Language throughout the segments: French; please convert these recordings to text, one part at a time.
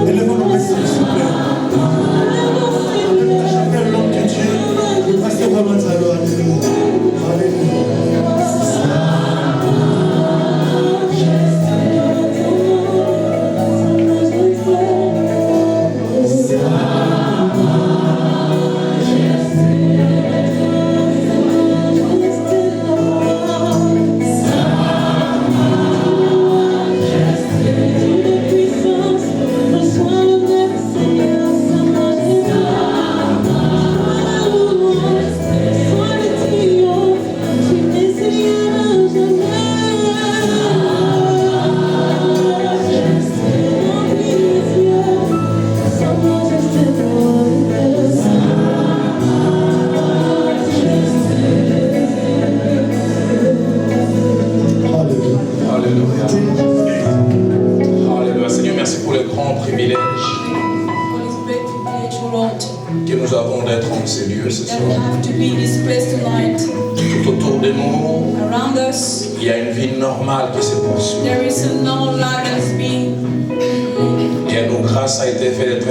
Élevons-nous, s'il vous plaît. J'appelle l'homme de Dieu, le pasteur Ramanzalo. Alléluia. Alléluia.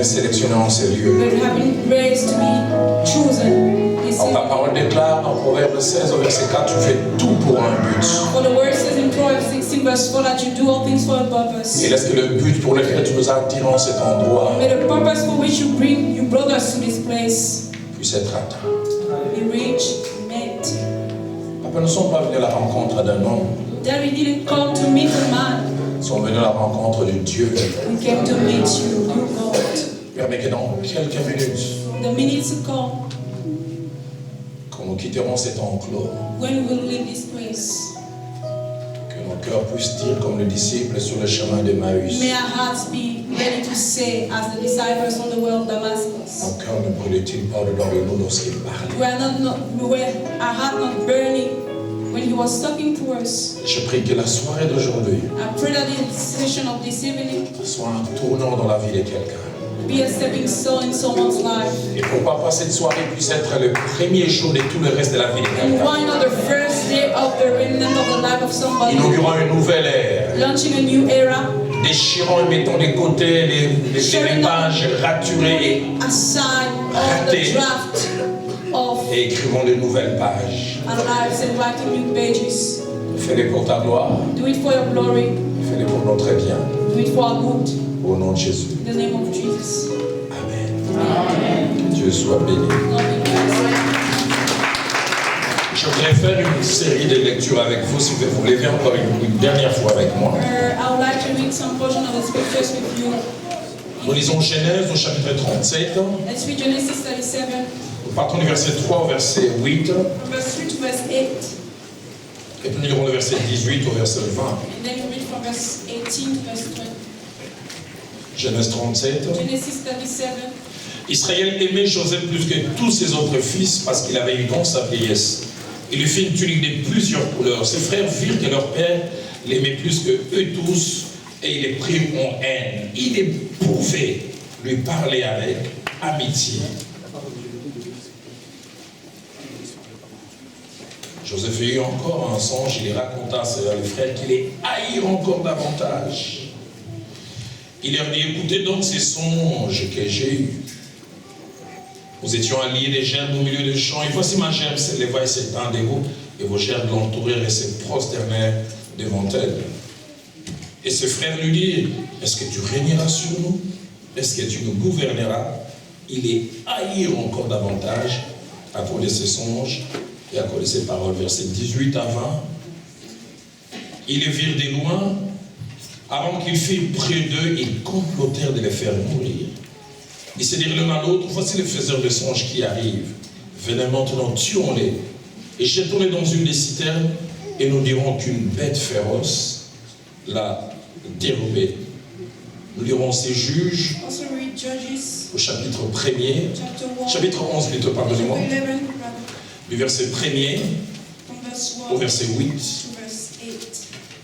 Sélectionné en ces lieux. Alors, ta parole déclare dans Proverbe 16 au verset 4, tu fais tout pour un but. Et est-ce que le but pour lequel tu nous attires en cet endroit puisse être atteint? Papa, nous ne sommes pas venus à la rencontre d'un homme. Nous sommes venus à la rencontre de Dieu. Permets que dans quelques minutes, quand nous quitterons cet enclos, que nos cœurs puissent dire comme le disciple sur le chemin de Maüs. May our hearts be ready to say, as the disciples on the way of Damascus. Mon cœur ne brûlait-il pas dedans de nous lorsqu'il parlait? Were our heart not burning when he was talking to us? Je prie que la soirée d'aujourd'hui I pray that the session of this evening soit un tournant dans la vie de quelqu'un. Be a stepping stone in someone's life. Et pourquoi pas cette soirée puisse être le premier jour de tout le reste de la vie de And quelqu'un. why not the first day of the remnant of the life of somebody? Inaugurant une nouvelle ère. Launching a new era. Déchirant et mettant de côté les pages raturées et aside all the draft of et écrivons de nouvelles pages. our lives and writing new pages. Fais-les pour ta gloire. Do it for your glory. Fais-les pour notre bien. Do it for our good. Au nom de Jésus. In the name of Jesus. Amen. Amen. Que Dieu soit béni. Je voudrais faire une série de lectures avec vous, si vous voulez bien encore une dernière fois avec moi. I would like to read some portion of the scriptures with you. Nous lisons Genèse au chapitre 37. Let's read Genesis 37. Nous partons du verset 3 au verset 8. From verse 3 to verse 8. Et puis nous lirons le verset 18 au verset 20. And then we read from verse 18 to verse 20. Genèse 37. Genesis 37. Israël aimait Joseph plus que tous ses autres fils parce qu'il avait eu dans sa vieillesse. Il lui fit une tunique de plusieurs couleurs. Ses frères virent que leur père l'aimait plus que eux tous et ils les prirent en haine. Il ne pouvait lui parler avec amitié. Joseph eut encore un songe, il les raconta à ses frères qui les haïrent encore davantage. Il leur dit, écoutez donc ces songes que j'ai eus. Nous étions alliés des gerbes au milieu des champs, et voici ma gerbe s'éleva et s'étend de haut, et vos gerbes l'entourèrent et se prosternèrent devant elle. Et ses frères lui dirent, est-ce que tu régneras sur nous? Est-ce que tu nous gouverneras? Il les haïrent encore davantage à cause de ses songes et à cause de ses paroles. Versets 18 à 20. Ils les virent de loin. Avant qu'ils furent près d'eux, ils complotèrent de les faire mourir. Ils se dirent l'un à l'autre, voici les faiseurs de songes qui arrivent. Venez maintenant, tuons-les et jetons-les dans une des citernes et nous dirons qu'une bête féroce l'a dérobé. Nous lirons ces juges au chapitre 1er, chapitre 11 plutôt, pardonnez-moi, du verset 1er au verset 8.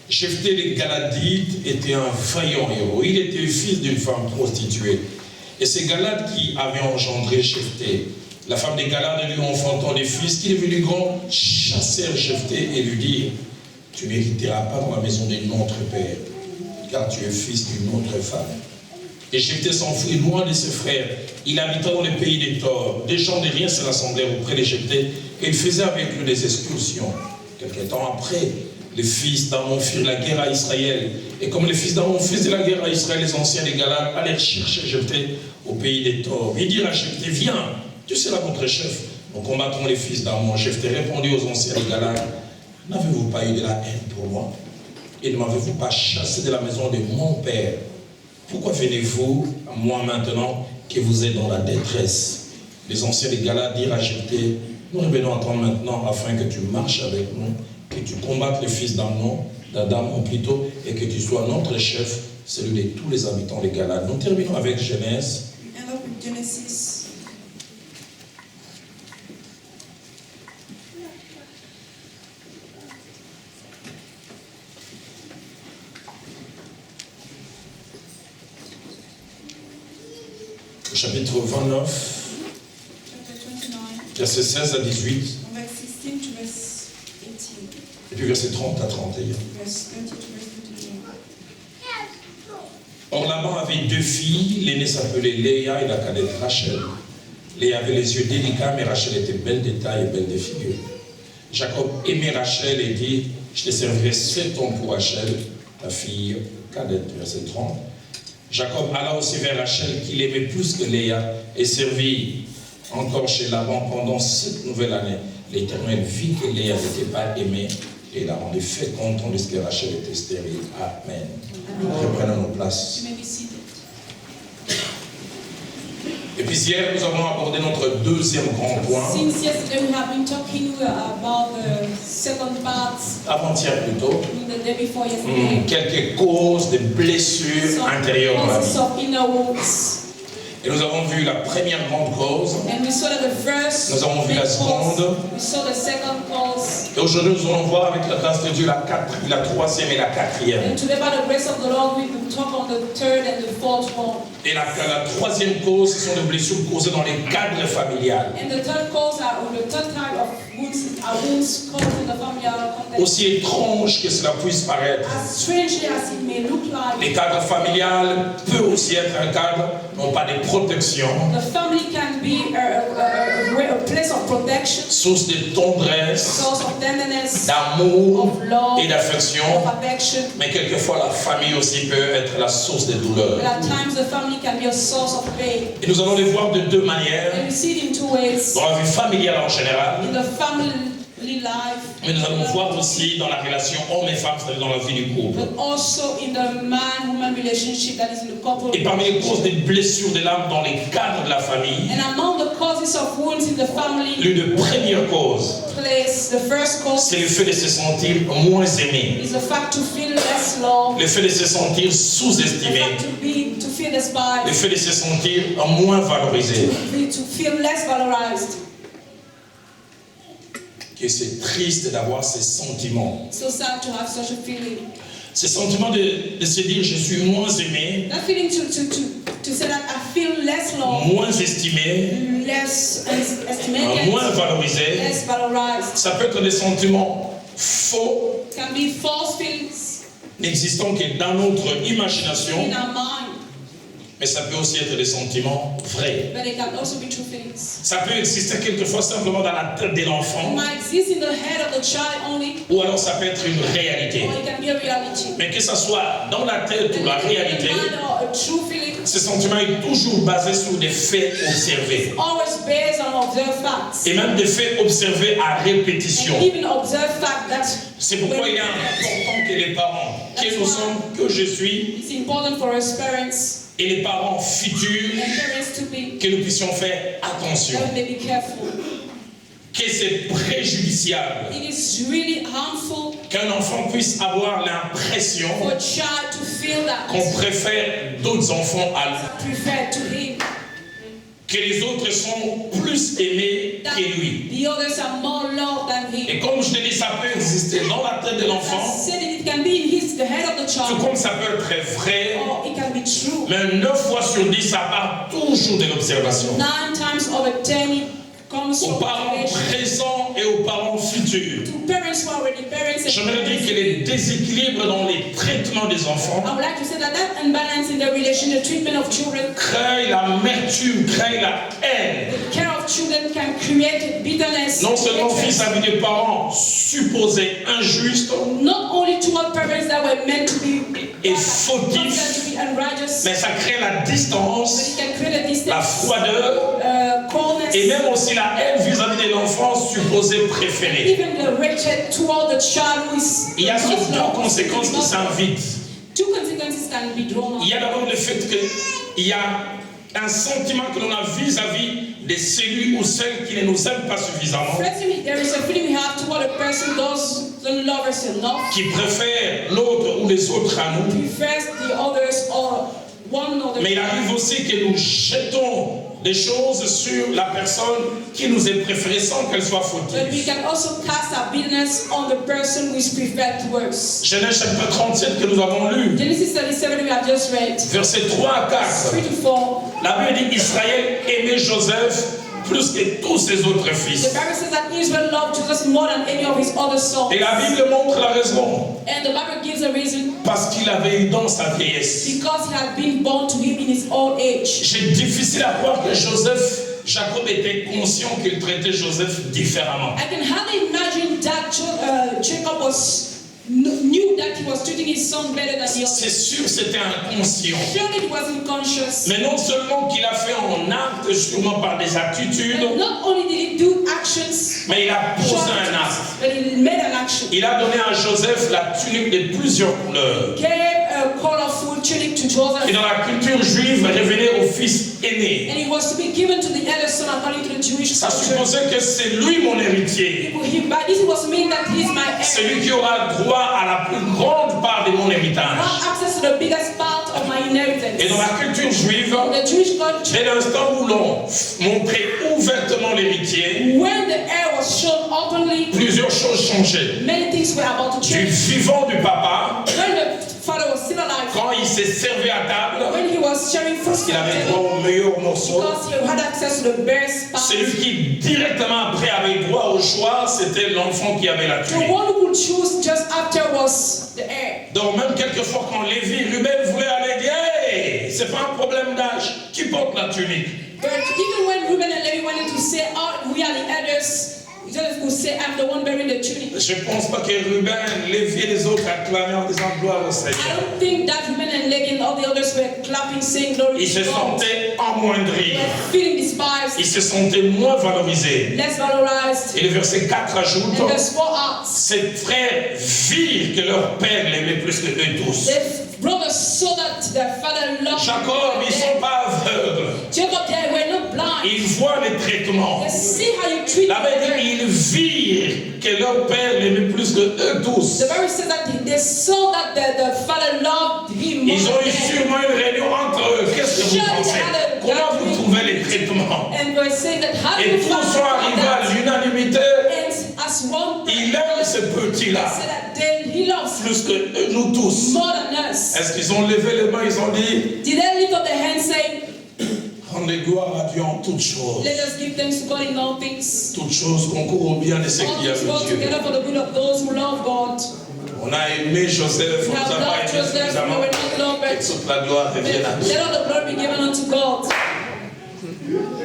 Jephthé les Galadites était un vaillant héros. Il était fils d'une femme prostituée. Et c'est Galad qui avait engendré Jephthé. La femme des Galades lui enfantant des fils qui devenus grands chassèrent Jephthé et lui dirent, tu n'hériteras pas dans la maison de notre père, car tu es fils d'une autre femme. Et Jephthé s'enfuit loin de ses frères. Il habita dans le pays des Thors. Des gens de rien se rassemblèrent auprès de Jephthé, et il faisait avec eux des excursions. Quelque temps après, les fils d'Ammon firent la guerre à Israël. Et comme les fils d'Ammon faisaient la guerre à Israël, les anciens des Galaad allèrent chercher Jephthé au pays des Thors. Ils dirent à Jephthé, viens, tu seras notre chef. Nous combattrons les fils d'Ammon. Jephthé répondit aux anciens des Galaad, n'avez-vous pas eu de la haine pour moi? Et ne m'avez-vous pas chassé de la maison de mon père? Pourquoi venez-vous à moi maintenant que vous êtes dans la détresse? Les anciens des Galaad dirent à Jephthé, nous revenons à toi maintenant afin que tu marches avec nous, que tu combattes les fils d'Ammon plutôt, et que tu sois notre chef, celui de tous les habitants des Galaad. Nous terminons avec Genèse. Genesis. Chapitre 29, verset 16 à 18, et puis verset 30 à 31. Or Laban avait deux filles, l'aînée s'appelait Léa et la cadette Rachel. Léa avait les yeux délicats, mais Rachel était belle de taille et belle de figure. Jacob aimait Rachel et dit, je te servirai 7 ans pour Rachel, ta fille cadette. Verset 30. Jacob alla aussi vers Rachel, qu'il aimait plus que Léa, et servit encore chez Laban pendant 7 nouvelles années. L'Éternel vit que Léa n'était pas aimée, et la rendait féconde tandis que Rachel était stérile. Amen. Reprenons nos places. Et puis hier, nous avons abordé notre deuxième grand point. Since yesterday we have been talking about the second part. Avant-hier plutôt. The day before yesterday. Quelques causes de blessures intérieures dans la vie. Of inner wounds. Et nous avons vu la première grande cause. And we saw that the first. Nous avons vu la seconde. We saw the second cause. Et aujourd'hui, nous allons voir avec la grâce de Dieu la troisième et la quatrième. And today, by the grace of the Lord, we will talk on the third and the fourth one. Et la troisième cause, ce sont des blessures causées dans les cadres familiales. And the third cause the third type of wounds are wounds caused in the familial context. Aussi étrange que cela puisse paraître. As strangely as it may look like. Les cadres familiales peuvent aussi être un cadre, non pas de protection. The family can be a place of protection. Source de tendresse. Source of tenderness. D'amour of love, et d'affection. Of affection. Mais quelquefois la famille aussi peut être la source de douleur. But at times the family can be a source of pain. Et nous allons les voir de deux manières. And we see it in two ways. Dans la vie familiale en général. In the family life. Mais nous allons voir aussi dans la relation homme et femme, c'est-à-dire dans la vie du couple. But also in the man-woman relationship that is in the couple. Et parmi les causes des blessures de l'âme dans les cadres de la famille. And among the causes of wounds in the family. L'une des premières causes. The first cause. C'est le fait de se sentir moins aimé. Is the fact to feel less loved. Le fait de se sentir sous-estimé. To feel despised. Le fait de se sentir moins valorisé. To feel less valorized. Que c'est triste d'avoir ces sentiments. So sad to have such a feeling. Ce sentiment de se dire je suis moins aimé. That feeling to say that I feel less loved. Moins estimé. Less estimated. Moins valorisé. Less valorized. Ça peut être des sentiments faux. Can be false feelings. N'existant que dans notre imagination. In our mind. Mais ça peut aussi être des sentiments vrais. But it can also be true feelings. Ça peut exister quelquefois simplement dans la tête de l'enfant. It might exist in the head of the child only. Ou alors ça peut être une réalité. Or it can be a reality. Mais que ça soit dans la tête ou la réalité, ce sentiment est toujours basé sur des faits observés. Always based on observed facts. Et même des faits observés à répétition. And even observed fact that. C'est pourquoi il est important que les parents, que nous sommes, que je suis, it's important for us parents. Et les parents futurs, que nous puissions faire attention. Que c'est préjudiciable. Really harmful. Qu'un enfant puisse avoir l'impression qu'on préfère d'autres enfants à lui. Que les autres sont plus aimés que lui. Et comme je l'ai dit, ça peut exister dans la tête de l'enfant. Tout comme ça peut être vrai. Mais 9 fois sur 10, ça part toujours de l'observation. 9 times over 10, comes aux from parents generation présents et aux parents futurs. to parents who are already parents. J'aimerais dire que les déséquilibres dans les traitements des enfants I would like to say that that imbalance in the relation, the treatment of children, crée l'amertume, crée la haine. the care of children can create bitterness. Non seulement hatred. vis-à-vis des parents supposés injustes Not only toward parents that were meant to be et considered to fautifs, be unrighteous, mais ça crée la but distance, it can create a la distance, froideur coldness, et même aussi la haine vis-à-vis de l'enfant supposé préféré. even the hatred toward the child who is. Il y a ces deux conséquences qui s'invitent. Two consequences can be drawn Il y out. a d'abord le fait qu'il y a un sentiment que l'on a vis-à-vis de celui ou celle qui ne nous aime pas suffisamment, Firstly, there is a feeling we have toward a person who doesn't love us enough, qui préfère l'autre ou les autres à nous. prefers the others or one another. Mais il arrive aussi que nous jetons des choses sur la personne qui nous est préférée sans qu'elle soit But we fautive. can also cast our bitterness on the person who is preferred to us. Genèse chapitre 37 que nous avons lu, Genesis 37 we have just read, versets 3 à 4. 3 to 4. La Bible dit Israël aimait Joseph plus que tous ses autres The fils. Bible says that Israel loved Jesus more than any of his other sons. Et la Bible montre la raison. And the Bible gives a reason, Parce qu'il avait eu dans sa vieillesse. because he had been born to him in his old age. C'est difficile à croire que Jacob était conscient qu'il traitait Joseph différemment. I can hardly imagine that Jacob knew that he was treating his son better than the C'est others. sûr, c'était inconscient. Surely he wasn't conscious. Mais non seulement qu'il a fait en acte, sûrement par des attitudes, And not only did he do actions, mais il a posé un acte. but he made an action. Il a donné à Joseph la tunique de plusieurs couleurs. Gave a colorful tunic to Joseph, Et dans la culture juive, revenait au fils aîné. and it was to be given to the eldest son according to the Jewish Ça culture. supposait que c'est lui mon héritier. By this was meaning that he is my heir. Celui qui aura droit à la plus grande part de mon héritage. Have access to the biggest part of my inheritance. Et dans la culture juive, In the Jewish culture, dès l'instant où l'on montrait ouvertement l'héritier, when the heir was shown openly, plusieurs choses changeaient. many things were about to Du change. vivant du papa, When the father was still alive, quand il s'est servi à table, when he was sharing food il avait together, droit au meilleur morceau. because he had access to the best part. Celui qui directement après avait droit au choix, c'était l'enfant qui avait la The tunique. one who could choose just after was the heir. Donc même quelquefois quand Lévi, Ruben voulait aller dire, hey, c'est pas un problème d'âge, qui porte la tunique? But even when Reuben and Levi wanted to say, oh, we are the elders, Joseph would say, I'm the one bearing the tunic. Je ne pense pas que Ruben, Lévi et les autres acclamaient en disant gloire au I Seigneur. don't think that Reuben and Levi and all the others were clapping, saying glory Ils se to God. sentaient They amoindris, were feeling despised, ils se sentaient moins valorisés. less valorized. Et le verset 4 ajoute, And verse 4 asks, ses frères virent que leur père l'aimait plus que eux tous. the brothers saw that their father loved Jacob, ils ne sont them. pas aveugles. Jacob, they were not blind. Ils voient les traitements. They see how you treat La Bible dit, them. ils virent que leur père l'aimait plus que eux tous. The Bible says that they saw that the father loved him more Ils ont eu than them. sûrement une réunion entre eux. Qu'est-ce que vous pensez? Comment vous trouvez les traitements? And we're saying that how do Et you tous find sont arrivés à that? l'unanimité. And as one Il aime ce petit-là said that he loves plus que nous tous. more than us. Est-ce qu'ils ont levé les mains? Ils ont dit, Did they lift up their hands saying, rendez gloire à Dieu en toutes choses. let us give thanks to God in all things? Toutes choses concourent au bien de ceux All qui things aiment work Dieu. together for the good of those who love God. On a aimé Joseph, We on ne have nous a pas loved aimé Joseph, we suffisamment. were not loved. Et toute la gloire revient à Dieu. Let all the glory be given unto God.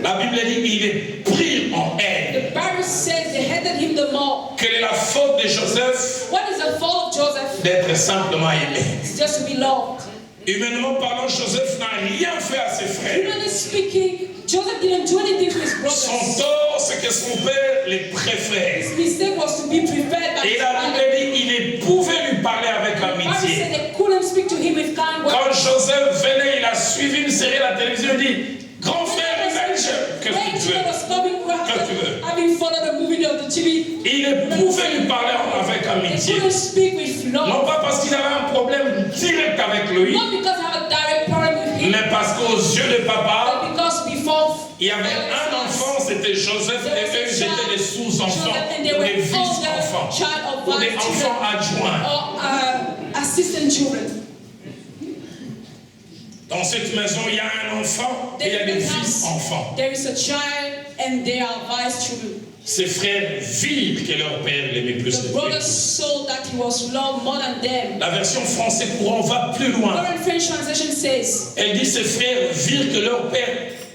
La Bible dit qu'il est pris en haine. The Bible says they hated him the more. Quelle est la faute de Joseph? What is the fault of Joseph? D'être simplement aimé. It's just to be loved. Humainement parlant, Joseph n'a rien fait à ses frères. Humanly speaking, Joseph didn't do anything to his Son brothers. tort, c'est que son père les préfère. His mistake was to be prepared by Et his la father. Bible dit qu'il pouvait lui parler avec The Bible amitié. said they couldn't speak to him with kind words. Quand Joseph venait, il a suivi une série à la télévision, il dit, grand frère, qu'est-ce que When tu Jesus veux? was coming, Qu'est-ce que tu veux? having followed the movie of the TV, Il pouvait lui parler avec they amitié. couldn't speak with Non love. pas parce qu'il avait un problème direct avec lui, Not because I have a direct problem with him, mais parce qu'aux yeux de papa, but because before il y avait un enfant, c'était Joseph, et eux, ils étaient des sous-enfants, and they ou were des all vice-enfants, the child of ou des vice enfants children adjoints. or assistant children. Dans cette maison, il y a un enfant et il y a des vice-enfants. There is a child and they are wise children. Ses frères virent que leur père l'aimait plus The que brothers eux. saw that he was loved more than them. La version français courant va plus loin. Current French translation says Elle dit ses frères virent que leur père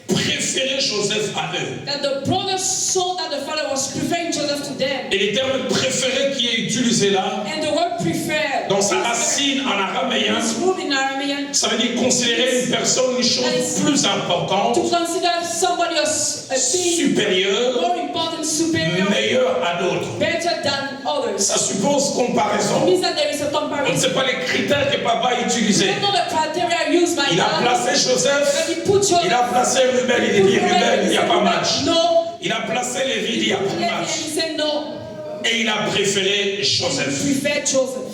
préférait Joseph à eux. that the brothers saw that the father was preferring Joseph to them. Et le terme préféré qui est utilisé là, And the word preferred, dans sa racine en araméen, is moved in Aramean ça veut dire considérer une personne une chose plus importante, to consider somebody as a being supérieure, more important, superior, meilleure à d'autres. better than others. Ça suppose It comparaison. means that there is a On ne comparison. sait pas les critères que papa a You utilisés. don't know the criteria used by Il a God. placé Joseph, When he put Joseph, il a placé Ruben, il a dit Ruben, il n'y a pas match. no. Il a placé Lévi, il n'y a pas And match. he said no. Et il a préféré Joseph. Preferred Joseph.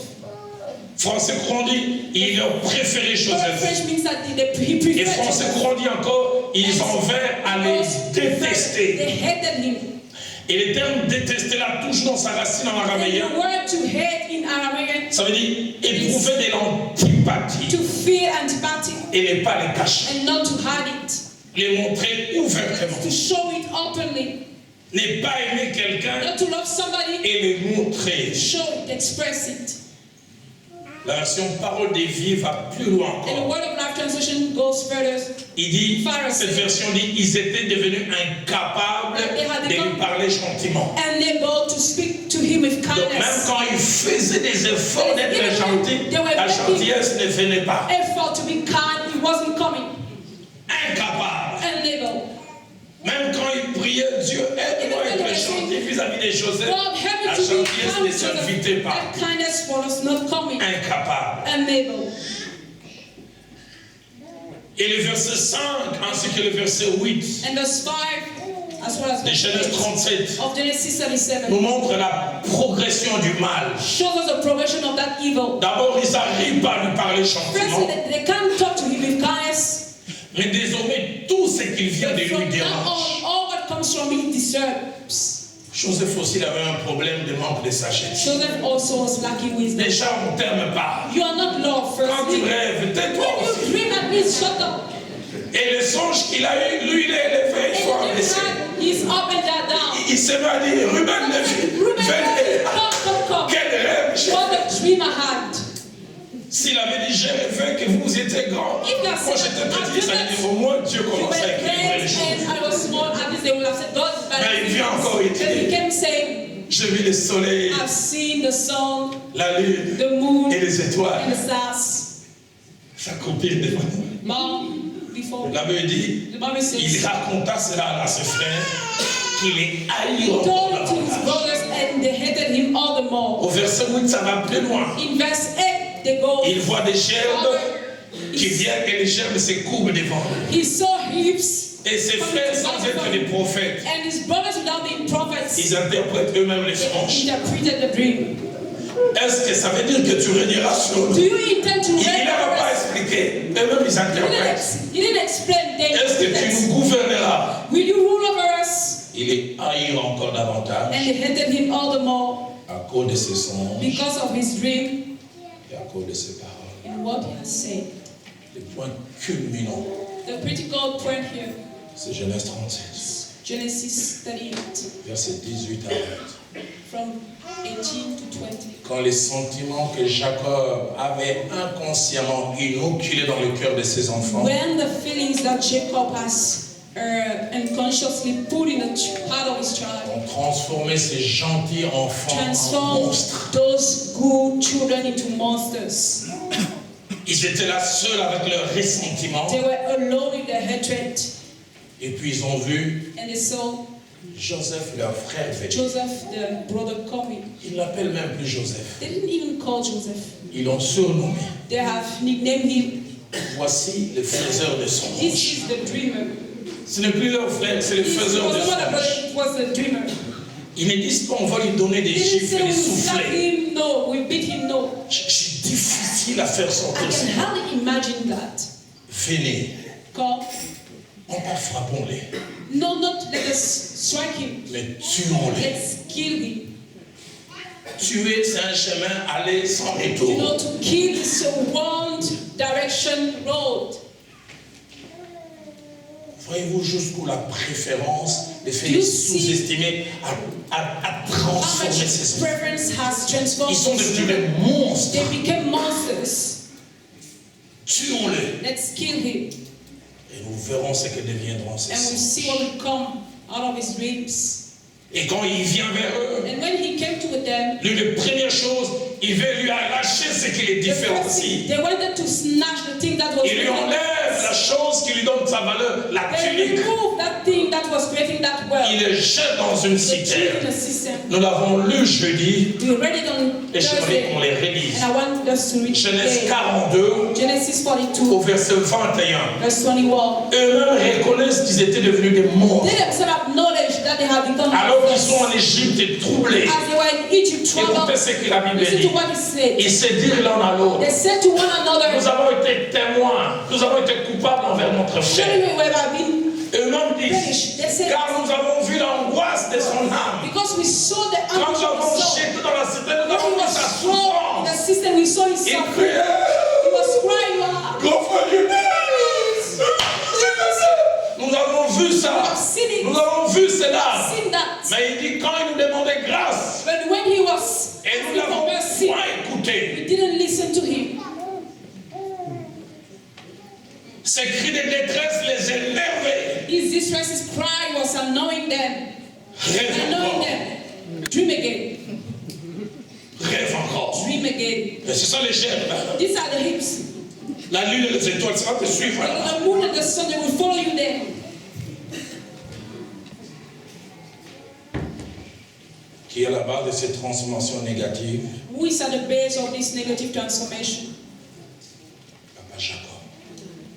Français courant dit, il a préféré Current Joseph. French means that he Et preferred Français Joseph. courant dit encore, ils en vinrent à les détester. They hated him. Et le terme détester là, toujours dans sa racine en And araméen, the word to hate in Aramean, ça veut dire éprouver de l'antipathie to feel antipathy et ne pas les cacher, and not to hide it, les montrer ouvertement. to show it openly, Ne pas aimer quelqu'un not to love somebody, et le montrer. show it, express it. La version parole des vies va plus loin And the encore. word of life translation goes further. Il dit, cette version dit, ils étaient devenus incapables de lui parler gentiment. Unable to speak to him with Donc même kindness. quand ils faisaient des efforts d'être gentils, la gentillesse ne venait pas. Effort to be kind, he wasn't coming. Incapable. Unable. Même quand ils priaient, Dieu aide-moi à être gentil vis-à-vis de Joseph, God, help la me to be gentillesse kind ne with Joseph. s'invitait pas. That kindness was not coming. Incapable. Unable. Et le verset 5 ainsi que le verset 8 And verse 5, as well as de verse Genèse 8 37 of Genesis 37, nous montre la progression du mal. shows us the progression of that evil. D'abord, ils n'arrivent pas à lui parler First, gentiment, they can't talk to him with kindness. mais désormais, tout ce qui vient de lui From now dérange. on, all what comes from him disturbs. Joseph aussi il avait un problème de manque de sagesse. Joseph also was lacking wisdom. Les gens ne t'aiment pas. You are not Lord Quand tu firstly. rêves, tais-toi When you aussi. dream, at least shut up. Et le songe qu'il a eu, lui, il est élevé, il faut en And laisser. he's up and they're down. Il se met à dire, Ruben, Reuben, venez. come. Quel rêve j'ai What fait. a dream I had. S'il avait dit, j'ai rêvé que vous étiez grand. If that Moi, j'étais petit, ça veut dire, au moins, Dieu You commence à were équilibrer les great choses. and I was small, at least they would have said, God is bad. Mais il vient encore et But he dit, came saying, j'ai vu le soleil, I've seen the sun, la lune the moon, et les étoiles. and the stars. Sa copine devant nous. Mom, before. La Bible dit, The Bible il says, raconta cela à ses frères, qu'il est haï he encore told it to his davantage. brothers and they hated him all the more. Au verset 8, ça va plus loin. In verse 8, they go, Il voit des gerbes qui viennent et les gerbes se courbent devant lui. he saw hips, Et ses frères, sans être des prophètes, and his brothers without being prophets, ils interprètent eux-mêmes les songes. interpreted the dream. Est-ce que ça veut dire que tu régneras sur nous? Do you intend to Il reign n'a over pas us? expliqué. Eux-mêmes, ils interprètent. He didn't explain. They Est-ce que tu interpreted. nous gouverneras? Will you rule over us? Il est haï encore And davantage they hated him all the more à cause de ses songes because of his dream et à cause de ses paroles. and what he has said. Le point culminant, The critical point here, c'est Genèse 37, Genesis 38, versets 18 à 20. from 18 to 20. Quand les sentiments que Jacob avait inconsciemment inoculés dans le cœur de ses enfants When the feelings that Jacob has unconsciously put in the heart of his child ont transformé ces gentils enfants en transformed monstres. those good children into monsters. Ils étaient là seuls avec leurs ressentiments. They were alone in their hatred, Et puis ils ont vu and they saw Joseph, leur frère, venir. Joseph, the brother, coming. Ils ne l'appellent même plus Joseph. They didn't even call Joseph. Ils l'ont surnommé. They have nicknamed him. Voici le faiseur de songes. This is the dreamer. Ce n'est plus leur frère, c'est le It faiseur was de not a brother, songes. it was the dreamer. Ils ne disent pas on va lui donner des They didn't chiffres say et des we slap soufflets. him, no, we beat him, no. C'est difficile à faire I sortir can ça. hardly imagine that. Venez, Come, frappons-les, no, not let us strike him. mais tuons-les. Let's kill him. Tuer, c'est un chemin aller sans You retour. know, to kill is a one direction road. Voyez-vous jusqu'où la préférence, le fait Do de you see sous-estimer, a how transformé much ces enfants. preference has transformed? Ils sont devenus des monstres. They became monsters. Tuons-les. Let's kill him. Et nous verrons ce que deviendront ces And we'll see songes. what will come out of his dreams. Et quand il vient vers eux, And when he came to them, l'une des premières choses, il veut lui arracher ce qui les the first différencie. thing, they wanted to snatch the thing that was Il lui enlève la chose qui lui donne sa valeur, la They tunique. removed that thing that was creating that wealth. Il le jette dans une They threw it in citerne. the system. Nous l'avons lu jeudi We read it on et j'aimerais Thursday. qu'on les relise. And I want us to read Genèse today. 42 Genesis au 42, verset 21. verse 21. Eux-mêmes reconnaissent qu'ils étaient devenus des monstres. They themselves acknowledge that they have become Alors qu'ils monsters. sont en Égypte et troublés. As they were in Egypt, Écoutez troubled, ce que la Bible listen dit. to what he said. Ils se dirent l'un à l'autre. They said to one Nous another, avons été témoins, nous avons été coupables envers notre frère. surely we have been Eux-mêmes disent, punished. They said, car nous avons vu l'angoisse de son âme. because we saw the Quand anguish nous of avons his soul. jeté dans la cité, nous When avons he vu was sa thrown in the souffrance. system, we saw his Il suffering. criait, He was crying out. grand frère Younes, nous avons vu ça, nous avons vu cela. Seen that. Mais il dit, quand il nous demandait grâce, But when he was et nous asking for l'avons mercy, point écouté, we didn't listen to him. ces cris de détresse les énervaient. His distress, his cry was annoying them. Rêve Annoying encore, them. Dream again. rêve encore. Dream again. Et c'est ça les germes. These are the hips. La lune et les étoiles, ça va te suivre. The moon and the sun, they will follow you there. Qui est à la base de ces transformations négatives? Who is at the base of this negative transformation? Papa Jacob.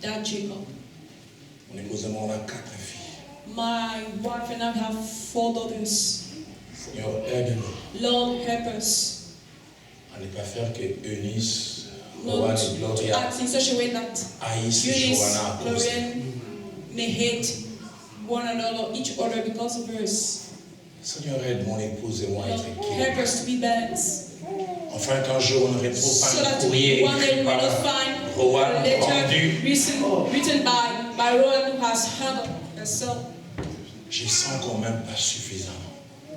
Dad Jacob. Mon épouse et moi, on a 4 filles. My wife and I have 4 daughters. Seigneur, aide-nous Lord, help us à ne pas faire que Eunice, not Rowan et to Gloria act in such a way that haïssent Eunice, Johanna à cause d'elle. Florian may hate one another, each other because of us. Seigneur, aide mon épouse et moi à Lord, être help équilibrés. us to be balanced. Enfin, qu'un jour on ne retrouve So pas that un courrier one day we écrit will par not find Rowan a letter rendu. written by Rowan who has hung herself. Je sens quand même pas suffisant.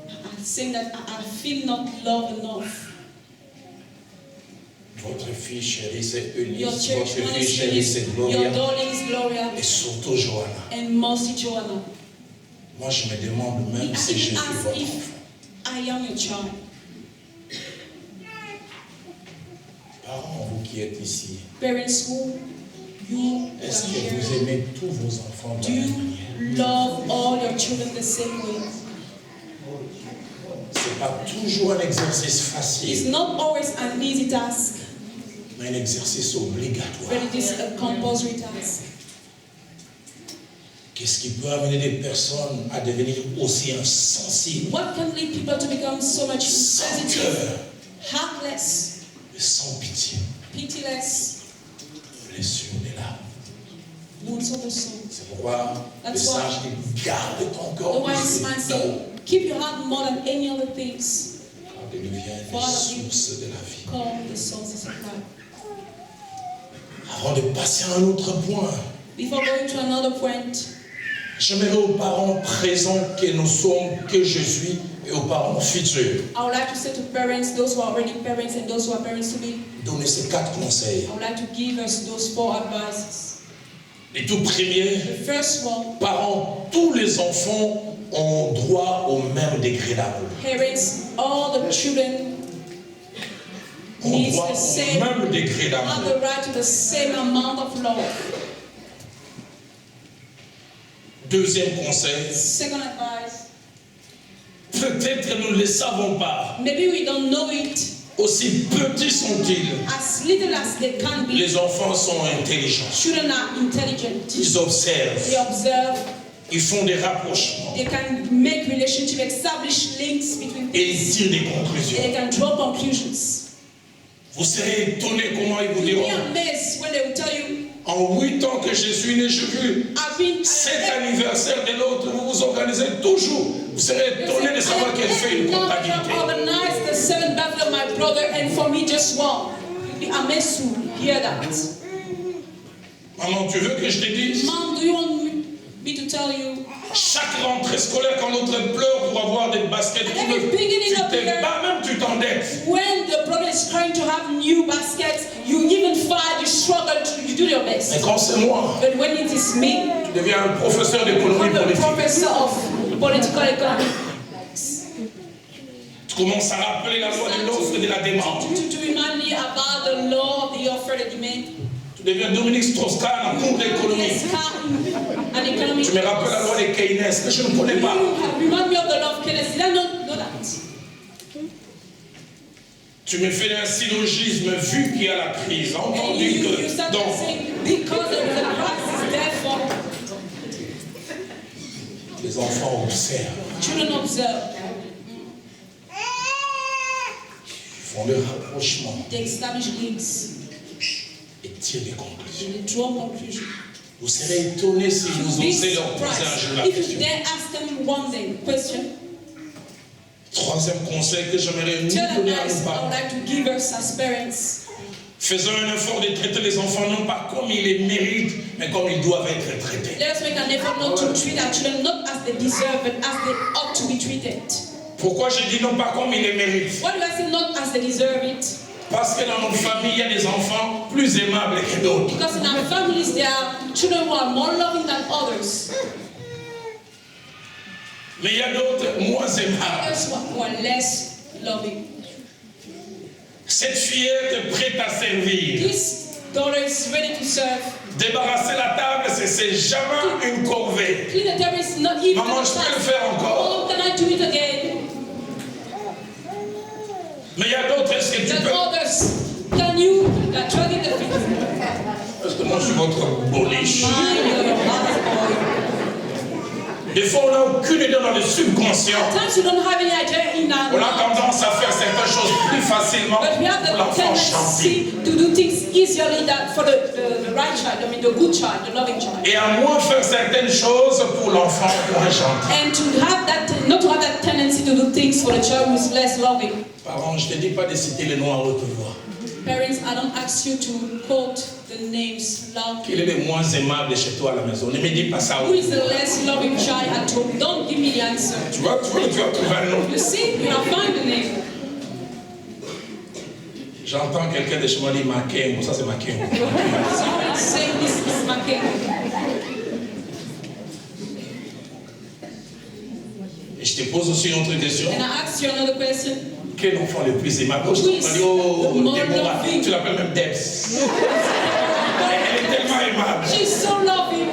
I'm saying that I feel not loved enough. Votre fille chérie, c'est Eunice. Your church Votre one fille is chérie, c'est Eunice, Gloria. your darling is Gloria, Et surtout Johanna. and mostly Joanna. Moi, je me demande même I si je suis ask votre if enfant. I am your child. Parents, vous qui êtes ici, Parents who you est-ce are que here, vous aimez tous vos enfants de do la même you manière? love all your children the same way? C'est pas toujours un exercice It's facile, not always an easy task, mais un exercice obligatoire. but it is a compulsory task. Qu'est-ce qui peut amener des personnes à devenir aussi insensibles, What can lead people to become so much sans sensitive, cœur heartless, et sans pitié? pitiless, Blessure des larmes. wounds of the soul? C'est pourquoi le That's why sage dit garde ton The corps wise man said, keep your heart more than any other things. car de lui vient la source de la vie. Call the sources of life. Avant de passer à un autre point, Before going to another point, j'aimerais aux parents présents que nous sommes, que je suis, et aux parents futurs, I would like to say to parents, those who are already parents and those who are parents to be, donner ces 4 conseils. I would like to give us those 4 advices. Le tout premier, The first one, parents, tous les enfants ont droit au même degré d'amour. parents, all the children Ont need droit the au same, même degré have d'amour. the right to the same amount of love. Deuxième conseil, Second advice, peut-être nous ne le savons pas. maybe we don't know it, Aussi petits sont-ils, as little as they can be, les enfants sont intelligents. children are intelligent. Ils observent, They observe, ils font des rapprochements they can make relationship, establish links between et things, ils tirent des and conclusions. they can draw conclusions. Vous serez étonnés comment ils vous You'll be diront. amazed when they will tell you, En 8 ans que je suis né, j'ai vu I've been cet anniversaire de l'autre, vous vous organisez toujours. Vous serez étonnés de savoir qu'elle fait une comptabilité. organize the 7th birthday of my brother, and for me just one. You'll be amazed to hear that. Maman, tu veux que je te dise? Mom, do you want me to tell you, chaque rentrée scolaire, quand l'autre pleure pour avoir des baskets, at every beginning of the year, même tu t'endettes. when the brother is trying to have new baskets, you even fight, you struggle, you do your Mais best. quand c'est moi, But when it is me, tu deviens un professeur d'économie I'm the politique. professor of political economy. Tu commences à rappeler la loi de l'offre et de la demande. To remind me about the law of the offer and demand. Tu deviens Dominique Strauss-Kahn en cours d'économie. Yes, an economic. Tu me rappelles la loi des Keynes que je ne connais pas. Remind me of the law of Keynes. Did I not know that? Tu me fais un syllogisme vu qu'il y a la crise. And Entendu you que start donc saying, because there is a crisis, therefore, les enfants observent, children observe. ils font le rapprochement They establish links. et tirent des conclusions. They draw conclusions. Vous serez étonnés si vous Be osez leur poser un jour surprised la if you question. dare ask them one day question. Troisième conseil que j'aimerais nous Third donner à advice nos I would parents. like to give us as parents. Faisons un effort de traiter les enfants non pas comme ils les méritent, mais comme ils doivent être traités. Let us make an effort not to treat our children not as they deserve, but as they ought to be treated. Pourquoi je dis non pas comme ils les méritent? Why do I say not as they deserve it? Parce que dans notre famille, il y a des enfants plus aimables que d'autres. Because in our families there are children who are more loving than others. Mais il y a d'autres moins aimables. Others who are less loving. Cette fillette prête à servir. This daughter is ready to serve. Débarrasser la table, c'est jamais une corvée. Clean the table is not even Maman, je peux le faire encore. Oh, can I do it again? Mais il y a d'autres, est-ce que tu Then peux? others, can you drag in the feet? Parce que moi, je suis votre boliche. Mind your mother's boy. Des fois, on n'a aucune idée dans le subconscient. Sometimes you don't have any idea in our On a mind, tendance à faire certaines choses plus facilement but we have pour the l'enfant chanté. tendency to do things easily than for the right child, I mean the good child, the loving child. Et à moins faire certaines choses pour l'enfant moins chanté. And to have that, not to have that tendency to do things for the child who is less loving. Parents, je ne te dis pas de citer les noms à haute voix. Parents, I don't ask you to quote the names Quel est loudly. le moins aimable chez toi à la maison? Ne me dis pas ça. Who is the less loving child at home? Don't give me the answer. Tu vas trouver un nom. You see, you will find the name. J'entends quelqu'un de chez moi dire Makengo. Ça, c'est Makengo. Somebody say this is my king. Et je te pose aussi une autre question. And I ask you another question. Quel enfant le plus aimable? Je Who is t'entends dire, oh, the more Déborah. loving? Tu l'appelles même Debs. Elle est tellement aimable. She's so loving.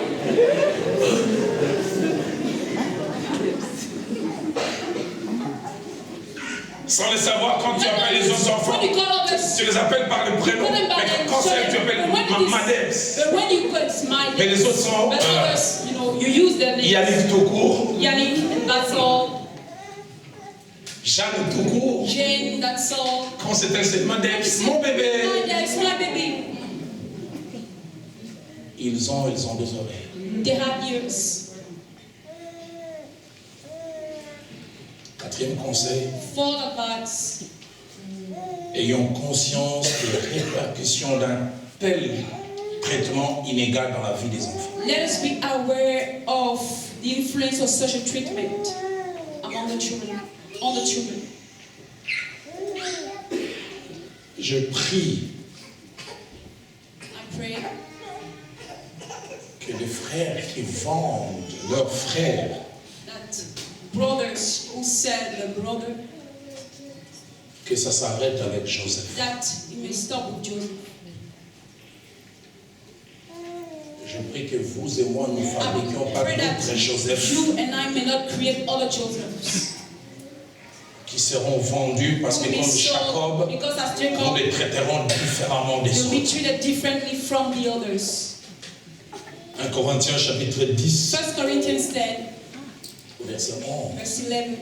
Sans le savoir, quand tu appelles les autres enfants, When you call others, tu les appelles par le prénom. call them by Mais name, quand so c'est elle, tu that- appelles but when it Maman is- Debs. But when you call it's my Mais les autres sont but others, you know, you use their name. Yannick Toucourt, Yannick, that's all. Jeanne Toucourt. Jane, that's all. Quand c'est elle, c'est Maman Debs, mon bébé. My dad, it's my baby. Ils ont des oreilles. They have ears. Quatrième conseil, Fourth advice. ayons conscience des répercussions d'un tel traitement inégal dans la vie des enfants. Let us be aware of the influence of such a treatment among the children, on the children. Je prie I pray que les frères qui vendent leurs frères that brothers who sell the brother, que ça s'arrête avec Joseph. that it may stop with Joseph. Je prie que vous et moi, nous fabriquions pas pray that d'autres Joseph you and I may not create other Josephs. qui seront vendus parce que Who be comme sold Jacob, because as nous Jacob, les traiterons différemment des you'll be autres. treated differently from the others. 1 Corinthiens chapitre 10, 1 Corinthians 10, verset 11. verse 11.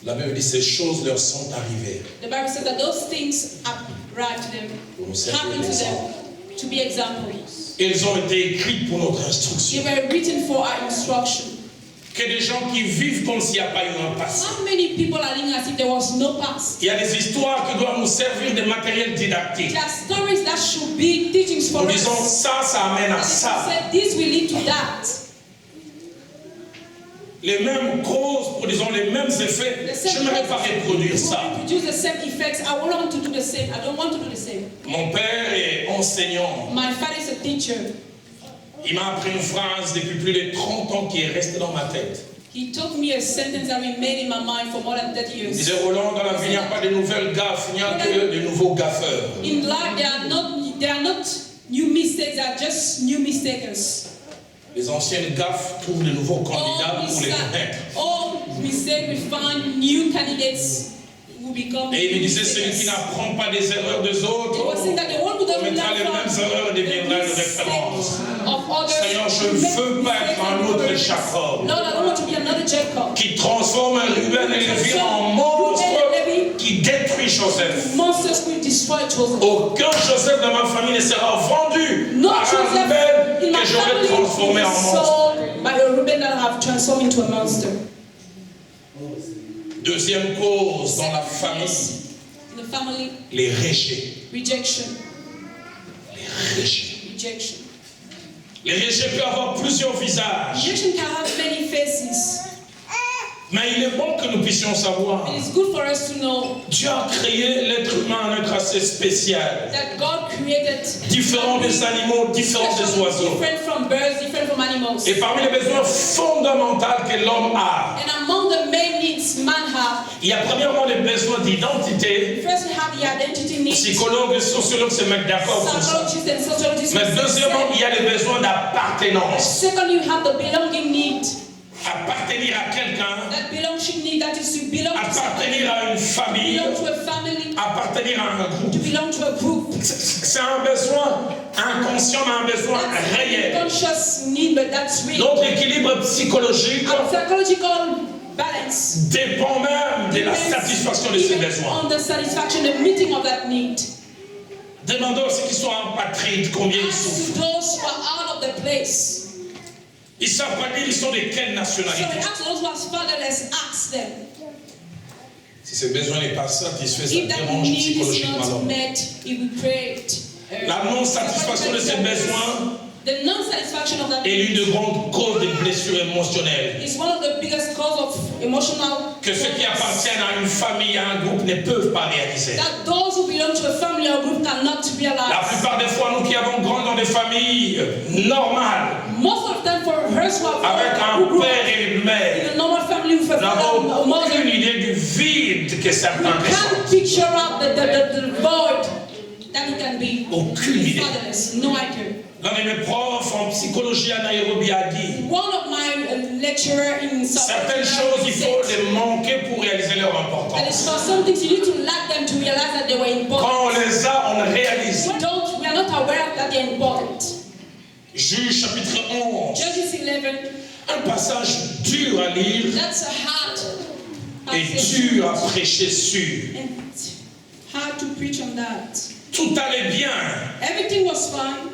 La Bible dit ces choses leur sont arrivées The Bible says that those things arrive to them, pour nous servir happen to them, d'exemple. to be examples. Elles ont été écrites pour notre They instruction. were written for our instruction. Que des gens qui vivent comme s'il n'y a pas eu un passé. How many people are living as if there was no past? Il y a des histoires qui doivent nous servir de matériel didactique. There are stories that should be teachings for Nous us. disons ça, ça amène à And ça. said this will lead to that. les mêmes causes, produisant les mêmes effets, je n'aimerais pas reproduire ça. Produce the same effects. I won't want to do the same. I don't want to do the same. Mon père est enseignant. My father is a teacher. Il m'a appris une phrase depuis plus de 30 ans qui est restée dans ma tête. He told me a sentence that remained in my mind for more than 30 Il years. disait, Roland, dans la vie, il n'y a pas de nouvelles gaffes, il n'y a que de nouveaux gaffeurs. In life, there are not new mistakes. They are just new mistakers. Les anciennes gaffes trouvent de nouveaux candidats pour les connaître. All mistakes we find new candidates who become. Et il me disait, celui qui n'apprend pas des erreurs des autres, commettra les mêmes erreurs et deviendra une référence. Seigneur, je ne veux pas être un autre Jacob Lord, I don't want to be another Jacob. qui transforme un Ruben et Lévi en monstre qui détruit Joseph. Monsters will destroy Joseph. Aucun Joseph dans ma famille ne sera vendu No par un Joseph Ruben in my que j'aurais family transformé en is monstre. sold by a Reuben that I have transformed into a monster. Deuxième cause dans la famille, In the family, les rejets. rejection. Les rejets. Rejection. Les rejets peuvent avoir plusieurs visages. Rejection can have many faces. Mais il est bon que nous puissions savoir. It is good for us to know Dieu a créé l'être humain un être assez spécial. that God created Différent des animaux, différent des oiseaux. different from birds, different from animals. Et parmi les besoins fondamentaux que l'homme a, And among the main needs man have, il y a premièrement les besoins d'identité. first we have the identity needs. Psychologues et sociologues se mettent d'accord sur ça. Psychologists and sociologists. Mais will deuxièmement, say. il y a les besoins d'appartenance. Second, you have the belonging need. Appartenir à quelqu'un, That belonging need, that is to belong to somebody, appartenir à une famille, belong to a family, appartenir à un groupe. to belong to a group. C'est un besoin inconscient, mais un besoin That's a réel. conscious need, but that's real. Notre équilibre psychologique Our psychological balance dépend même de la satisfaction de ces besoins. on the satisfaction, the meeting of that need. Demandons à ceux qui sont apatrides combien ils As souffrent. to those who are out of the place. Ils ne savent pas dire ils sont de quelle So nationalité. we ask those who are fatherless, ask them. Si ce besoin n'est pas satisfait, ça If that dérange need is psychologiquement not l'homme. met, if we prayed. La non-satisfaction de ces besoins The non-satisfaction of that est l'une need des grandes causes des blessures émotionnelles. is one of the biggest cause of emotional Que ceux qui appartiennent à une famille, à un groupe, ne peuvent pas réaliser. that those who belong to a family or group cannot La realize. plupart des fois, nous qui avons grandi dans des familles normales, Most of the time for us who are avec who un grew père up et une mère, in a normal family with a nous n'avons father or mother, aucune idée du vide que we certains ressentent. can't picture out the void that it can be. Aucune idée. Fatherless, no idea. L'un de mes profs en psychologie à Nairobi a dit One of my lecturer in South certaines Africa choses, il faut said, les manquer pour réaliser leur that importance. is for some things you need to lack them to realize that they were important. Quand on les a, on réalise. We are not aware that they are important. Juge chapitre 11, Judges 11, un passage dur à lire that's a hard et passage dur à prêcher sur. and hard to preach on that. Tout allait bien. Everything was fine.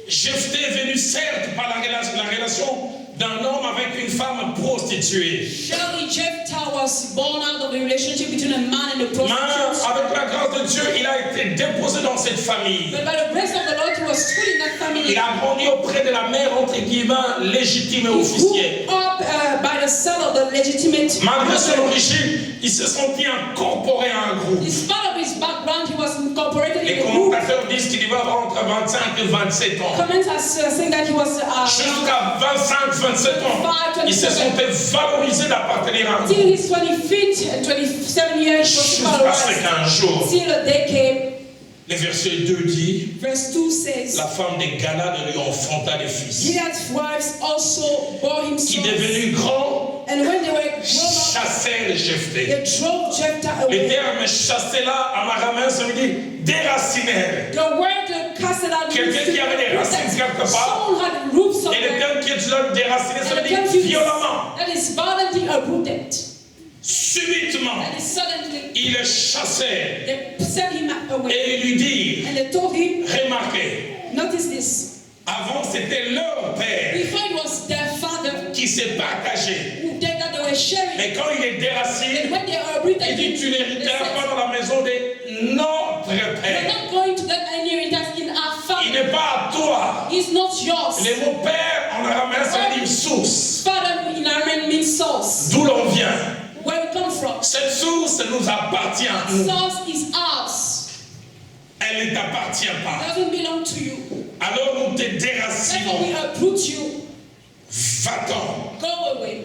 Jephthé est venu certes par la relation d'un homme avec une femme prostituée. Surely Jephthah was born out of a relationship between a man and a Mais prostitute. avec la grâce de Dieu, il a été déposé dans cette famille. But by the grace of the Lord, he was put in that family. Il a grandi auprès de la mère, entre guillemets, légitime et He officielle. grew up by the son of the legitimate Malgré son mother. origine, il se sentit incorporé à un groupe. Despite of his background, he was incorporated Les in the group. commentateurs disent qu'il devait avoir entre 25 et 27 ans. Comments are saying that he was Jusqu'à 25-27 ans, il se sentait valorisé d'appartenir à un till groupe. his 25th and 27 years, he was Jusqu'à ce valorized. qu'un jour, Till a day came, le verset 2 dit, verse 2 says, la femme de Galade lui enfanta des fils. Gilead's wives also bore him Qui sons. devenu grand, And when they were grown up, chassèrent Jephthé. they drove Jephthah Le away. terme chasser là, en araméen, ça veut dire déraciner. The word casted out means Quelqu'un qui avait des racines quelque part. someone had roots Et le somewhere. terme qui est là, déraciner, ça And veut the dire term used violemment. that is violently uprooted. Subitement, That is suddenly il le chassait they sent him away. et lui dit, And they told him, remarquez, notice this. avant c'était leur père Before it was their father qui s'est partagé. who did that they were sharing. Mais quand il est déraciné, And when they are uprooted, il dit, tu they n'hériteras said, pas dans la maison de notre we're père. not going to get any inheritance in our Il family. n'est pas à toi. It's not yours. Les mots père en araméen, ça veut dire source. Father in Aramean means source. D'où l'on vient. Where we come from. Cette source nous appartient. Source is ours. Elle ne t'appartient pas. It doesn't belong to you. Alors nous te Therefore déracinons. we uproot you. Va-t'en. Go away.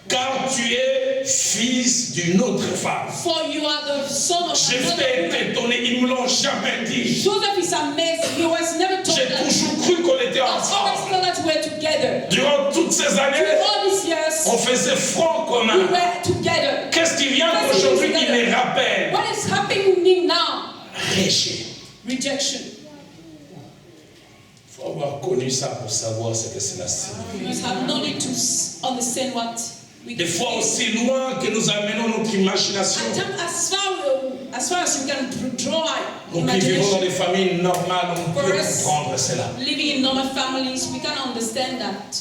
Car tu es fils d'une autre femme. For you are the son of J'étais another woman. étonné, ils ne me l'ont jamais dit. Joseph is amazed. He was never told J'ai that. toujours cru qu'on était I've always ensemble. thought that we were together. Durant toutes ces Through années, all these years, on faisait front we commun. were together. Qu'est-ce qui vient qu'aujourd'hui il les rappelle? What is happening now? Rejet. Rejection. Il faut avoir connu ça pour savoir ce que cela signifie. You must have knowledge to understand what we Des fois aussi loin que nous amenons notre imagination. At times, as far as you can draw Nous qui vivons dans des imagination, familles normales, on peut For us, comprendre cela. living in normal families, we can understand that.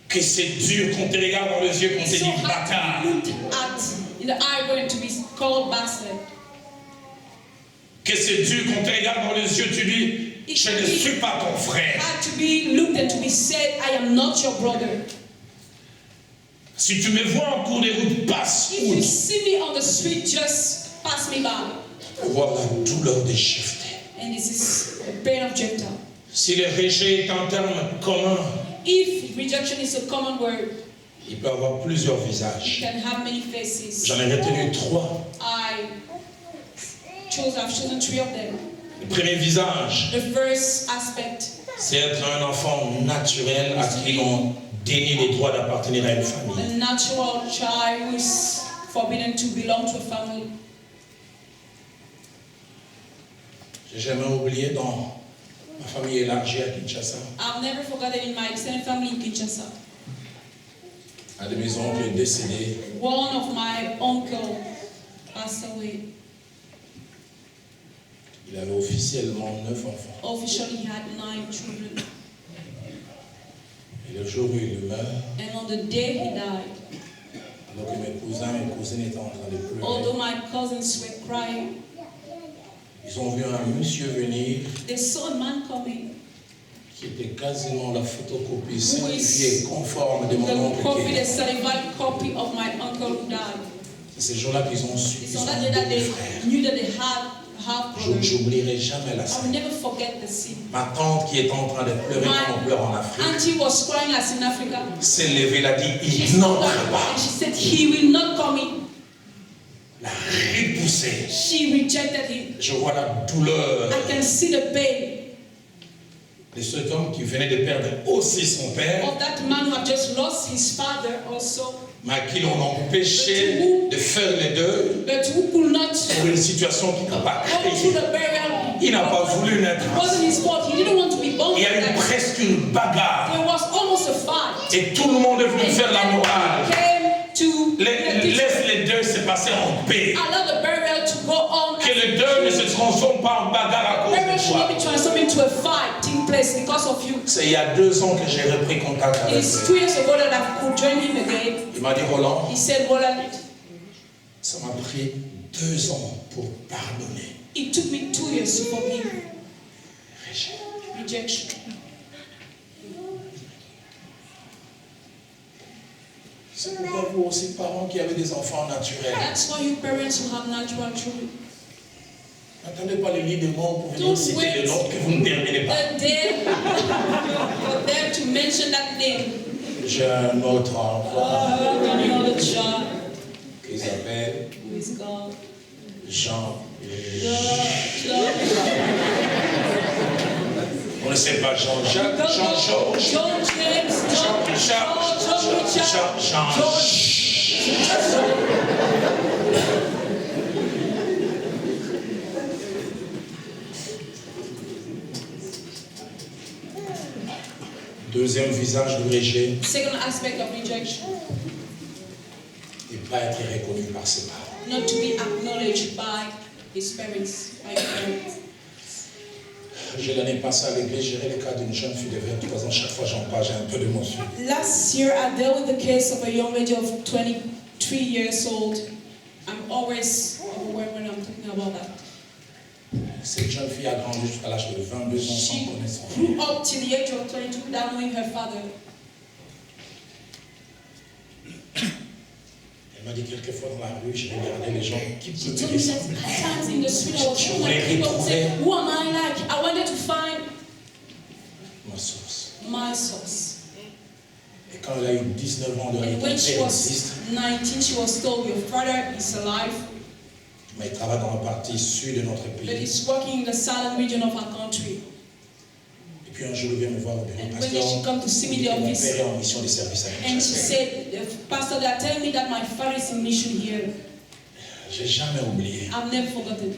Que c'est dur qu'on te regarde dans les yeux, qu'on te It's so dit hard bâtard. to look at in the eye going to be called bastard. Que c'est dur qu'on te regarde dans les yeux, tu dis, je ne suis pas ton frère. Hard to be looked and to be said, I am not your brother. Si tu me vois en cours de route, passe If you outre. see me on the street, just pass me by. Pour voir la douleur de Jephthé. And this is the pain of Jephthah. Si le rejet est un terme commun, If rejection is a common word, il peut avoir plusieurs it visages. can have many faces. J'en ai retenu 3. I've chosen 3 of them. Le premier visage, The first aspect c'est être un enfant naturel à qui l'on dénie les droits d'appartenir à une famille. a natural child who is forbidden to belong to a family. J'ai jamais oublié dans ma famille élargie à Kinshasa, I've never forgotten in my extended family in Kinshasa. un de mes oncles est décédé. One of my uncle passed away. Il avait officiellement 9 enfants. Officially, he had 9 children. Et le jour où il meurt, And on the day he died, alors que mes cousins et cousines étaient en train de although pleurer, my cousins were crying, ils ont vu un monsieur venir they saw a man coming. qui était quasiment la photocopie certifiée conforme de mon oncle. The copy, the certified copy of my uncle who died. C'est ces jours-là qu'ils ont su. It's Ils on ont that day that deux they frères. knew that they had half brother. J'oublierai jamais la I will scène. never forget the scene. Ma tante qui était en train de pleurer comme on pleure en Afrique Auntie was crying as in Africa. s'est levée, elle a dit, She il stood n'entre up pas. and she said, he will not come in. La repoussée. She rejected him. Je vois la douleur I can see the pain de cet homme qui venait de perdre aussi son père, of that man who had just lost his father also, mais à qui l'on empêchait de faire les deux but who could not pour une situation qu'il n'a pas go through créée. the burial. Il n'a pas voulu naître. It wasn't his fault. He didn't want to be born Il y like a eu that. presque une bagarre There was almost a fight. et tout le monde est venu And faire la morale. came to Laisse les deux se passer en paix. allow the burial to go on. Que le deuil ne se transforme pas en bagarre à cause Burial de should toi. not be transformed into a fight taking place because of you. C'est il y a 2 ans que j'ai repris contact It avec is lui. 2 years ago that I could join him again. Il m'a dit, Roland, He said, Roland, ça m'a pris 2 ans pour pardonner. it took me 2 years to forgive Rejet. rejection. C'est pourquoi vous aussi, parents qui avez des enfants naturels, That's why you parents who have natural children. n'attendez pas le lit de mort pour venir Don't citer wait le nôtre que vous ne terminez pas. the day for them to mention that name. J'ai un autre enfant Another child qui s'appelle who is called Jean. John. On ne sait pas Jean-Jacques, Jean-Georges, John James, John Jean-Richard, Richard, Jean. Deuxième visage du rejet, Second aspect of rejection, ne pas être reconnu par ses parents. not to be acknowledged by his parents, by your parents. J'ai l'année passée avec lui, géré le cas d'une jeune fille de 23 ans. Chaque fois j'en parle, j'ai un peu d'émotion. Last year, I dealt with the case of a young lady of 23 years old. I'm always overwhelmed when I'm talking about that. Cette jeune fille a grandi jusqu'à l'âge de 22 ans sans She connaissance. grew up till the age of 22 without knowing her father. Elle m'a dit quelquefois dans la rue, je regardais les gens qui She me told me that ressemblaient. at times in the street I was looking at people and say, who am I like? I wanted to find Ma source. my source. Et quand elle a eu 19 ans de And when she réalité, was 19, she was told, your father is alive, mais il travaille dans la partie sud de notre but pays. he's working in the southern region of our country. Et puis un jour, il vient me voir au bureau. And when Pasteur, she come to see me in the mon office, père est en mission de service à and she Kinshasa. said, Pastor, they are telling me that my father is in mission here. J'ai jamais oublié. I've never forgotten.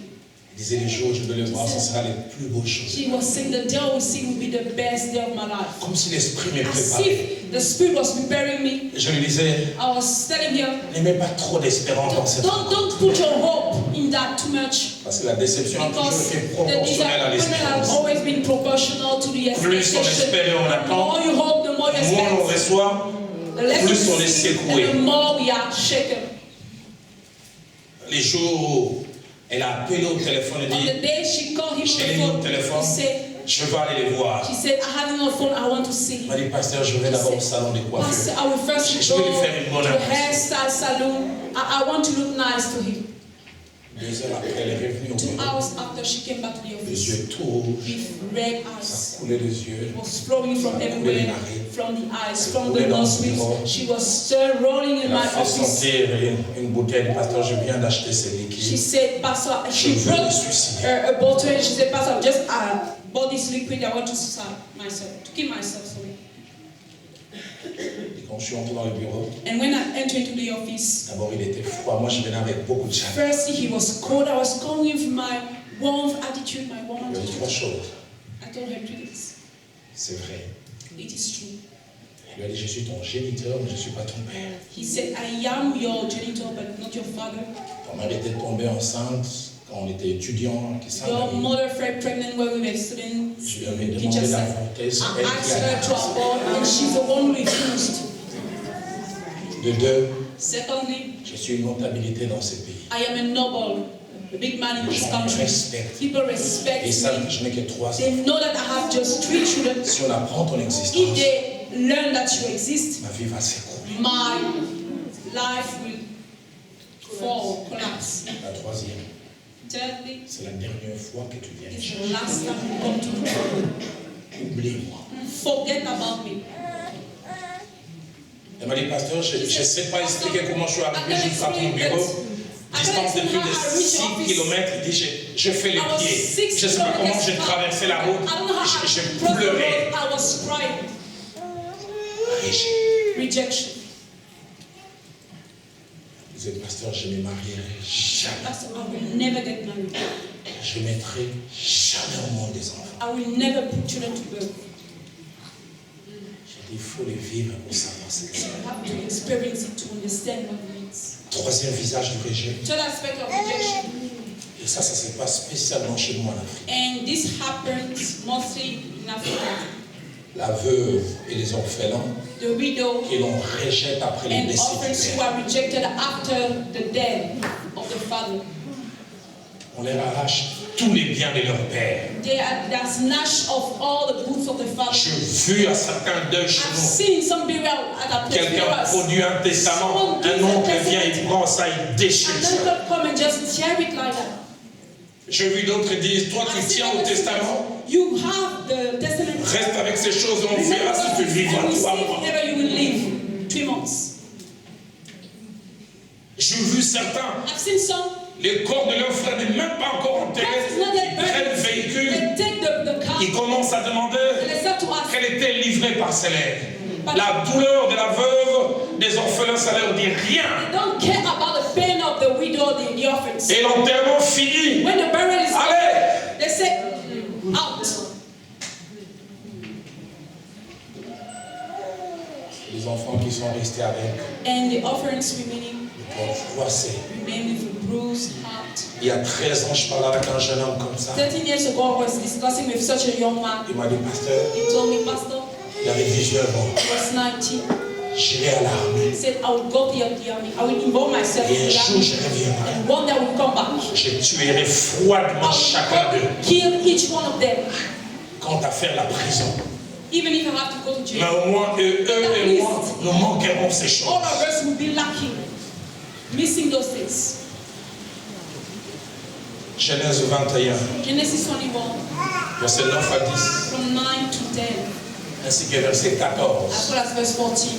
Il disait les jours où je vais le voir, ce sera les plus beaux jours. She was saying the day I will see will be the best day of my life. Comme si l'esprit me As préparait. if the Spirit was preparing me. Je lui disais, I was telling her, n'aimez pas trop d'espérance dans cette don't put your hope in that too much. Parce que la déception a toujours Because été the proportionnelle à disappointment has l'espérance. always been proportional to the Plus on expectation. espère et on The attend, more you hope, the more you moins on expect. reçoit, The less plus on you est see, secoué. and the more we are shaken. Les jours où elle a appelé au téléphone et On dit, the day she called him j'ai on le the téléphone, phone, je vais aller les voir. she said, I have him on the phone, I want to see Il him. m'a dit, pasteur, je vais d'abord au salon des Pastor, coiffeurs. I will first Je go vais to lui faire une bonne the impression. hairstyle salon. I want to look nice to him. 2 heures après, elle est revenue au 2 bureau. hours after she came back to the Les office yeux tout rouges, with red ça eyes. coulait des yeux. It was flowing from everywhere, from the eyes, from the nostrils. She was still rolling in Elle a my fait office. sentir une bouteille. Pasteur, je viens d'acheter ces She liquides. said, Pastor, Je she veux brought me suicider. a bottle and she said, Pastor, I just bought this liquid. I want to suicide myself, to kill myself. Sorry. Et quand je suis entré dans le bureau, And when I entered into the office, d'abord il était froid. Moi, je venais avec beaucoup de chaleur. firstly he was cold. I was coming with my warm attitude, my warm Il y avait attitude. 3 choses. I told her 2 things. C'est vrai. It is true. Il lui a dit, je suis ton géniteur, mais je ne suis pas ton père. He said, I am your genitor, but not your father. Quand elle était tombée enceinte, quand on était étudiant, Your mother fell pregnant when we were students. je lui avais in demandé Kinshasa. d'avorter. C'est I elle qui asked a her to abort, and she's the one who refused. De 2, Secondly, je suis une notabilité dans ce pays. I am a noble, a big man in Les this gens me country. respectent. People respect Et savent me. que je n'ai que 3 ans. They know that I have just 3 children. Si on apprend ton If existence, they learn that you exist, ma vie va s'écrouler. my life will fall, collapse. La 3e, Thirdly, c'est la dernière fois que tu viens. it's the last time you come to me. Oublie-moi. Forget about me. Elle m'a dit, pasteur, je ne sais pas expliquer comment je suis arrivé jusqu'à ton bureau. Distance de plus de 6 km. Il dit, je fais les I was pieds. 6 Je ne sais pas comment j'ai kilometers traversé la route. I don't know how Je I crossed the pleurais. road. I was crying. Rejection. Je disais, pasteur, je ne me marierai jamais. Pastor, I will never get married. Je ne mettrai jamais au monde des enfants. I will never put children to birth. Il faut les vivre pour savoir ce que c'est. You have to experience it to understand what it means. 3e visage du rejet. Third aspect of rejection. Et ça se passe spécialement chez moi en Afrique. And this happens mostly in Africa. La veuve et les orphelins The widow qui l'on rejette après les and décès du orphans who père. are rejected after the death of the father. On leur arrache tous les biens de leur père. They are snatched of all the goods of the father. J'ai vu à certains deuils chez I've nous. seen some burial at a place Quelqu'un for us. produit un testament, un oncle vient, il prend ça, il déchire And ça. then God come and just tear it like that. J'ai vu d'autres dire, toi I've tu seen tiens au others testament, say, you have the testament. reste avec ces choses, on verra si tu vivras And we 3 see mois. whenever you will live 3 months. J'ai vu certains, I've seen some. les corps de leurs frères n'est même pas encore enterrés, It's not yet ils prennent le buried. véhicule, They take the car. ils commencent à demander And they start to ask. qu'elle était livrée par ses lèvres. La douleur de la veuve, des orphelins, ça leur dit rien. They don't care about the pain of the widow, the orphans. Et l'enterrement fini. When the burial is Allez! over, they say, out. Les enfants qui sont restés avec And the offerings remaining le corps froissé. remain with a bruised heart. Il y a 13 ans, je parlais avec un jeune homme comme ça. 13 years ago, I was discussing with such a young man. Il m'a dit, pasteur, He told me, Pastor, il avait 19 ans. he was 19. j'irai à l'armée. He said, I will go to the army. I will involve myself in Et un the jour, army. je reviendrai. And one day I will come back. Je tuerai froidement chacun I d'eux. will kill each one of them. Quant à faire la prison. Even if I have to go to Mais jail. au moins, eux et moi, nous manquerons ces choses. All of us will be lacking. Missing those things. Genèse 21, Genesis 21, verset 9 à 10, from 9 to 10, ainsi que verset 14. as well as verse 14.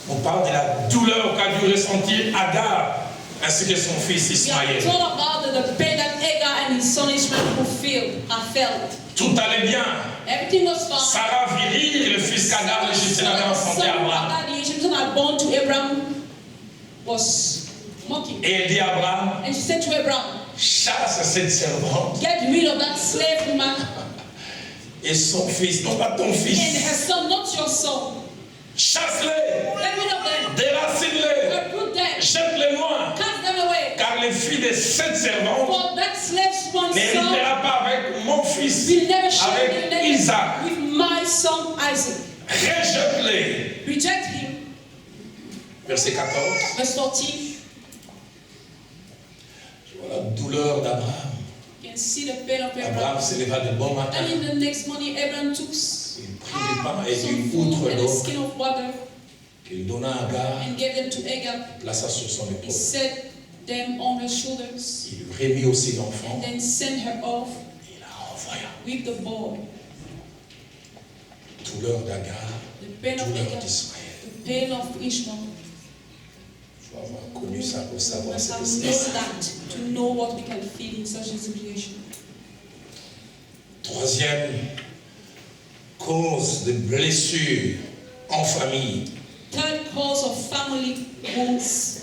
On parle de la douleur qu'a dû ressentir Agar, ainsi que son fils We are Ismaël. told about the pain that Hagar and his son Ishmael felt. Tout allait bien. Everything was fine. Sarah virile, le fils qu'Agar, l'Égyptienne, avait enfanté à Abraham. That the Egyptian had born to Abraham was mocking. Et elle dit à Abraham, And she said to Abraham, chasse cette servante get rid of that slave woman et son fils, non pas ton and fils. her son, not your son. Chasse-les, Get rid of them. déracine-les, Uproot them. jette-les loin. Cast them away. Car les filles de cette servante For that slave woman's son n'héritera pas avec mon fils, will never share avec the Isaac. with my son Isaac. Rejette-les. Reject him. Verset 14. Verse 14. Je vois la douleur d'Abraham. You can see the pain of Abraham Abraham. se leva de bon matin. And in the next morning, Abraham took Il prit du pain et some du food outre and a d'eau skin of water qu'il donna à Agar, and gave them to Hagar. plaça sur son He épaule. set them on her shoulders Il lui remit aussi l'enfant and then sent her off et la renvoya. with the boy. Douleur d'Agar, The pain of douleur Hagar, d'Ismaël. the pain of Ishmael. Il faut avoir connu ça pour We savoir must ce have que c'est. known that to know what we can feel in such a situation. Troisième cause de blessure en famille. Third cause of family wounds,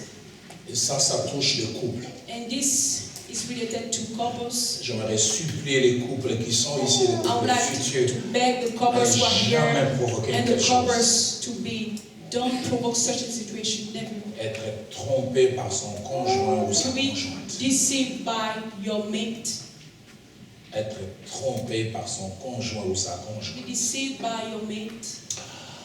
Et ça touche le couple. and this is related to couples. J'aimerais supplier les couples qui sont ici, les I would couples like futurs, to beg the couples who are jamais here provoquer and quelque the chose. couples to be, don't provoke such a situation, never. Être trompé par son conjoint ou sa To be conjointe. deceived by your mate, Être trompé par son conjoint ou sa to conjointe. be deceived by your mate,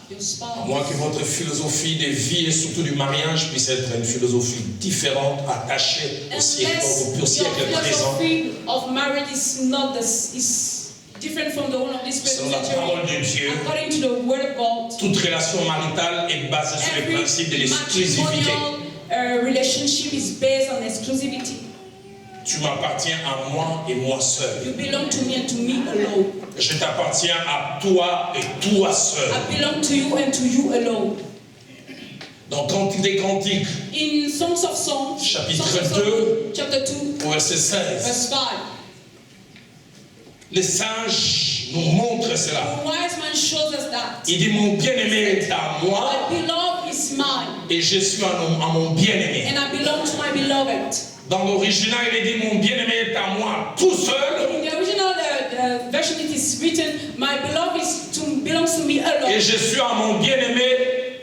your À spouse. moins que votre philosophie de vie et surtout du mariage puisse être une philosophie différente, attachée au siècle, Unless au your siècle présent, philosophy of marriage is not this, is different from the one of this selon present la century. parole de Dieu. According to the word of God, Toute relation maritale est basée sur le every principe de l'exclusivité. matrimonial relationship is based on exclusivity. Tu m'appartiens à moi et moi seul. You belong to me and to me alone. Je t'appartiens à toi et toi seul. I belong to you and to you alone. Dans Cantique des Cantiques, In Songs of Songs, Chapitre Songs of 2, Songs, chapter 2, au verset 16, verse 5. les sages nous montrent cela. The wise man shows us that. Il dit, mon bien-aimé est à moi My beloved is mine, et je suis à mon bien-aimé. and I belong to my beloved. Dans l'original, il est dit, mon bien-aimé est à moi tout seul In the original version, it is written, my beloved belongs to me alone. et je suis à mon bien-aimé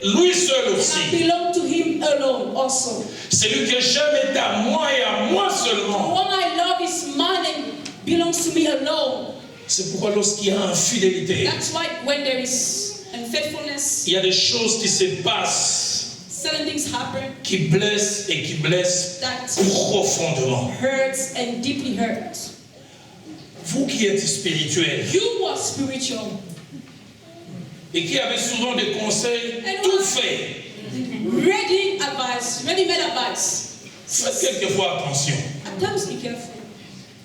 lui seul And I aussi. belong to him alone also. Celui que j'aime est à moi et à moi The seulement. one I love is mine and belongs to me alone. C'est pourquoi lorsqu'il y a infidélité, That's why when there is unfaithfulness, il y a des choses qui se passent certain things happen qui blessent et qui blessent that profondément. hurts and deeply hurt. Vous qui êtes spirituel You were spiritual. et qui avez souvent des conseils tout faits, Ready-made advice. faites quelquefois attention. At times be careful.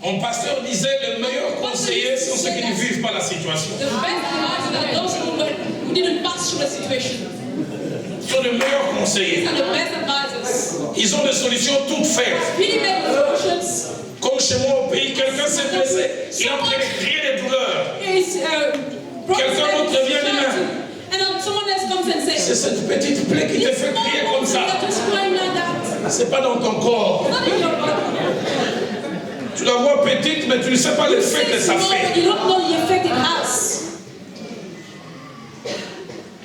Mon pasteur disait, les meilleurs conseillers sont ceux qui ne vivent pas la situation. The best advisors are those who didn't pass through the situation. Ce sont les meilleurs conseillers. These are the best advisors. Ils ont des solutions toutes faites. Really made solutions. Comme chez moi au pays, quelqu'un s'est blessé, il est en train de crier des douleurs. Quelqu'un d'autre vient lui-même. And then someone else comes and C'est says, cette petite plaie qui te fait crier comme ça. you're just crying like that. C'est pas dans ton corps. Not in your body. Tu la vois petite, mais tu ne sais pas l'effet que ça Small, but fait. you don't know the effect it has.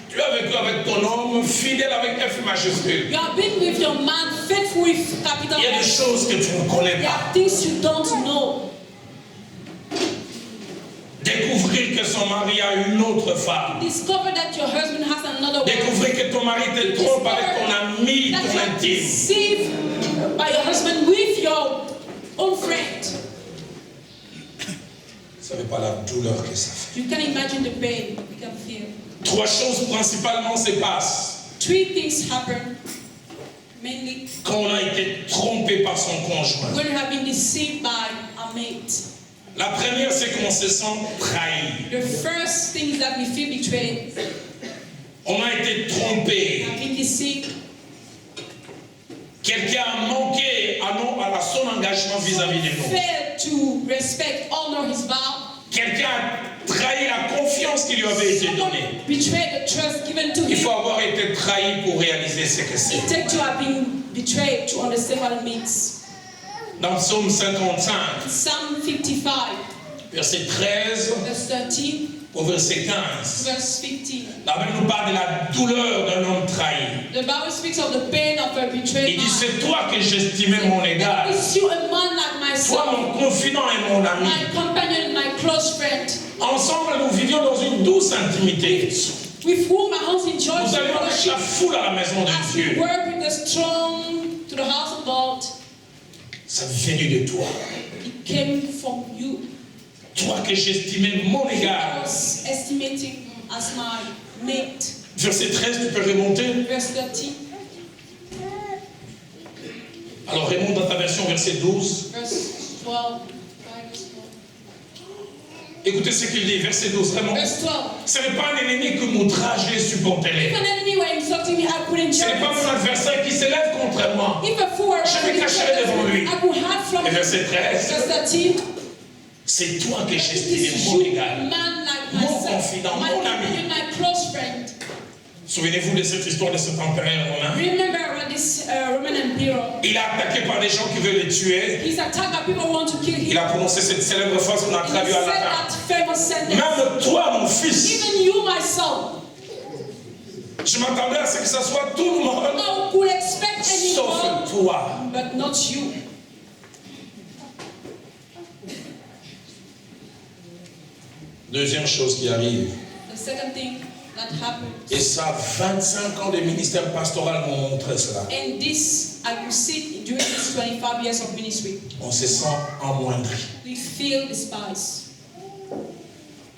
Tu as vécu avec ton homme, fidèle avec F majuscule. You have been with your man, faithful with capital Il y a des F. choses que tu ne connais There pas. are things you don't know. Découvrir que son mari a une autre femme. Discover that your husband has another wife. Découvrez que ton mari te trompe avec ton ami, That ton you are intime. deceived by your husband with your own friend. Vous ne savez pas la douleur que ça fait. You can imagine the pain you can feel. 3 choses principalement se passent 3 things happen, mainly quand on a été trompé par son conjoint. when you have been deceived by a mate. La première, c'est qu'on se sent trahi. The first thing is that we feel betrayed. On a été We trompé. have been deceived. Quelqu'un a manqué à son engagement vis-à-vis de nous. Failed to respect, honor his vow. Quelqu'un a trahi la confiance qui lui avait été Someone donnée. betrayed the trust given to Il faut him. avoir été trahi pour réaliser ce que c'est. It takes to have been betrayed to understand what it means. Dans Psaume 55, Psalm 55, verset 13 verse 13, au verset 15, verse 15. la Bible nous parle de la douleur d'un homme trahi. The Bible speaks of the pain of a betrayed Il dit, man. c'est toi que j'estimais mon égal. Is you a man like Toi, myself, mon confident et mon ami. my companion, my close friend, Ensemble, nous vivions dans une douce intimité. with whom I once enjoyed Nous allions avec la fellowship foule à la maison de as we Dieu. work with the strong to the house of God. Ça venu de toi. It came from you. Toi que j'estimais mon I égal. was estimating as my mate. Verset 13, tu peux remonter. Verse 13, Alors remonte dans ta version, verset 12. verse 12. Écoutez ce qu'il dit, verset 12, remonte. Verse 12. Ce n'est pas un ennemi que m'outrageait, If supporterait. an enemy were insulting me, I couldn't Ce endure n'est pas it. mon adversaire qui s'élève contre moi. If a fool were Je me rising cacherai devant lui. I could hide from Et him. verset 13, Verse 13. c'est toi que It j'estimais is mon you, égal. man like Mon myself, confident, my mon ami. companion, my close friend. Souvenez-vous de cette histoire de cet empereur romain. Remember when this Roman emperor, Il a attaqué par des gens qui veulent le tuer. he's attacked by people who want to kill him. Il a prononcé cette célèbre phrase qu'on a And he traduite said en latin. that famous sentence. Même toi, mon fils, Even you, my son, je m'attendais à ce que ça soit tout le monde, I could expect sauf anyone, toi. but not you. Deuxième chose qui arrive, The second thing that happened, et ça, 25 ans de ministère pastoral m'ont montré cela. and this I could see during these 25 years of ministry, On se sent amoindri. we feel despised.